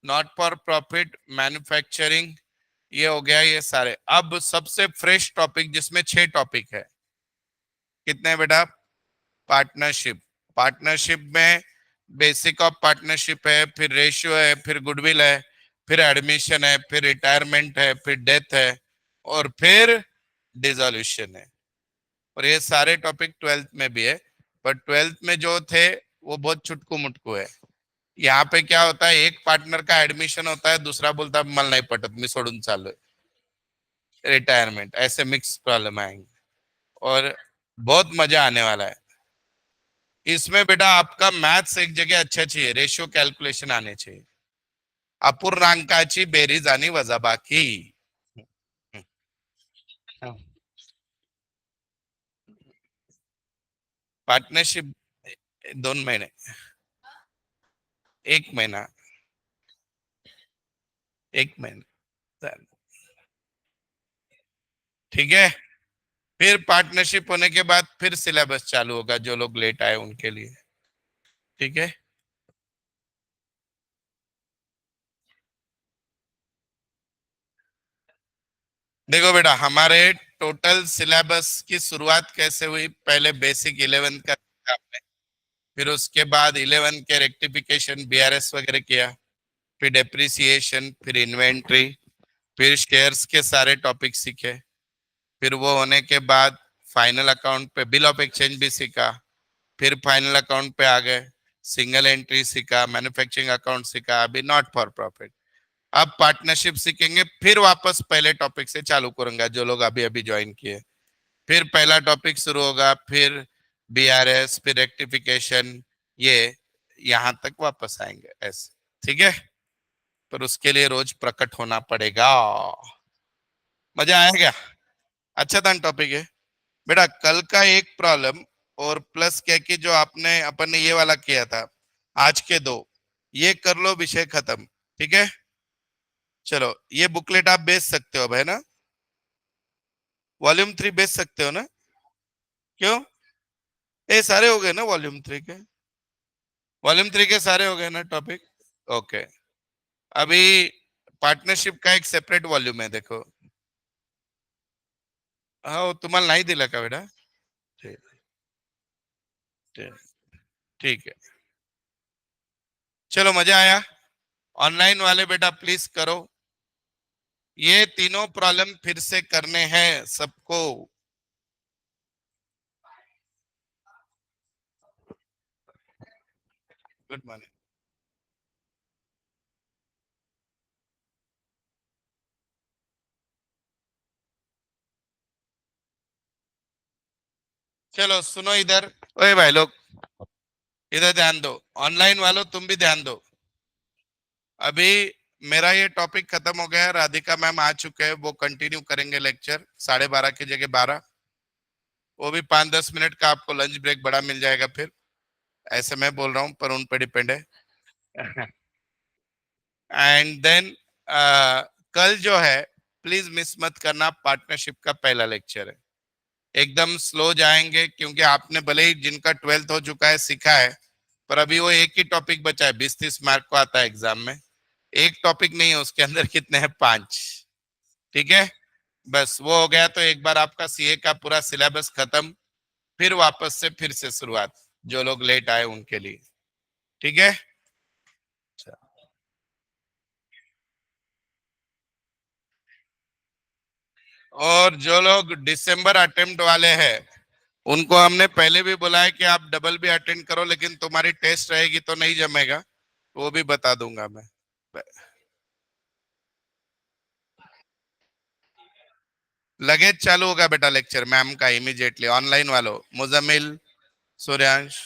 नॉट फॉर प्रॉफिट, मैन्युफैक्चरिंग, ये हो गया ये सारे। अब सबसे फ्रेश टॉपिक जिसमें 6 टॉपिक है। कितने बेटा? पार्टनरशिप। पार्टनरशिप में बेसिक ऑफ पार्टनरशिप है, फिर रेशियो है, फिर गुडविल है, फिर एडमिशन है, फिर रिटायरमेंट है, फिर डेथ है, और फिर डिसोल्यूशन है। और ये सारे टॉपिक 12th में भी है, पर 12th में जो थे वो बहुत चुटकू मुटकू है। यहाँ पे क्या होता है, एक पार्टनर का एडमिशन होता है, दूसरा बोलता है मल नहीं पटत मी सोडून चालू रिटायरमेंट, ऐसे मिक्स प्रॉब्लम आएंगे और बहुत मजा आने वाला है इसमें। बेटा आपका मैथ्स एक जगह अच्छा चाहिए, रेशियो कैलकुलेशन आने चाहिए, अपूर्णांकाची बेरीज आणि वजाबाकी। पार्टनरशिप 2 महीने, 1 महीना, 1 महीना, ठीक है। फिर पार्टनरशिप होने के बाद फिर सिलेबस चालू होगा, जो लोग लेट आए उनके लिए, ठीक है। देखो बेटा हमारे टोटल सिलेबस की शुरुआत कैसे हुई, पहले बेसिक 11 का आपने, फिर उसके बाद 11 के रेक्टिफिकेशन बीआरएस वगैरह किया, फिर डेप्रिसिएशन, फिर इन्वेंट्री, फिर शेयर्स के सारे टॉपिक सीखे, फिर वो होने के बाद फाइनल अकाउंट पे बिल ऑफ एक्सचेंज भी सीखा, फिर फाइनल अकाउंट पे आ गए, सिंगल एंट्री सीखा, मैन्युफैक्चरिंग अकाउंट सीखा, अभी नॉट फॉर प्रॉफिट। अब पार्टनरशिप सीखेंगे, फिर वापस पहले टॉपिक से चालू करूंगा, जो लोग अभी अभी ज्वाइन किए। फिर पहला टॉपिक शुरू होगा, फिर बीआरएस, फिर रेक्टिफिकेशन, ये यहां तक वापस आएंगे ऐसे, ठीक है। पर उसके लिए रोज प्रकट होना पड़ेगा। मजा आएगा? अच्छा था टॉपिक है बेटा। कल का एक प्रॉब्लम और प्लस क्या कि जो आपने अपन ने ये वाला किया था, आज के दो ये कर लो, विषय खत्म, ठीक है। चलो ये बुकलेट आप बेच सकते हो अब, है ना? वॉल्यूम 3 बेच सकते हो ना? क्यों? ये सारे हो गए ना वॉल्यूम 3 के? वॉल्यूम 3 के सारे हो गए ना टॉपिक? ओके। अभी पार्टनरशिप का एक सेपरेट वॉल्यूम है, देखो। हाँ वो तुम्हाला नहीं दिला का बेटा? ठीक, ठीक, ठीक है। चलो मजा आया? ऑनलाइन वाले बेटा प्लीज करो, ये तीनों प्रॉब्लम फिर से करने हैं सबको। Good morning. चलो सुनो इधर, ओए भाई लोग इधर ध्यान दो, ऑनलाइन वालों तुम भी ध्यान दो। अभी मेरा ये टॉपिक खत्म हो गया है, राधिका मैम आ चुके हैं, वो कंटिन्यू करेंगे लेक्चर 12:30 की जगह 12। वो भी 5-10 मिनट का आपको लंच ब्रेक बड़ा मिल जाएगा फिर, ऐसे मैं बोल रहा हूँ पर उन पर डिपेंड है। एंड देन कल जो है प्लीज मिस मत करना, पार्टनरशिप का पहला लेक्चर है। एकदम स्लो जाएंगे क्योंकि आपने भले ही जिनका 12th हो चुका है सीखा है, पर अभी वो एक ही टॉपिक बचा है, 20-30 मार्क को आता है एग्जाम में। एक टॉपिक नहीं है, उसके अंदर कितने हैं, 5। ठीक है, बस वो हो गया तो एक बार आपका सीए का पूरा सिलेबस खत्म, फिर वापस से फिर से शुरुआत, जो लोग लेट आए उनके लिए। ठीक है, और जो लोग दिसंबर अटेम्प्ट वाले हैं उनको हमने पहले भी बोला है कि आप डबल भी अटेंड करो, लेकिन तुम्हारी टेस्ट रहेगी तो नहीं जमेगा, वो भी बता दूंगा मैं। लगेज चालू होगा बेटा लेक्चर मैम का इमीडिएटली। ऑनलाइन वालों मुजम्मिल, सूर्यांश,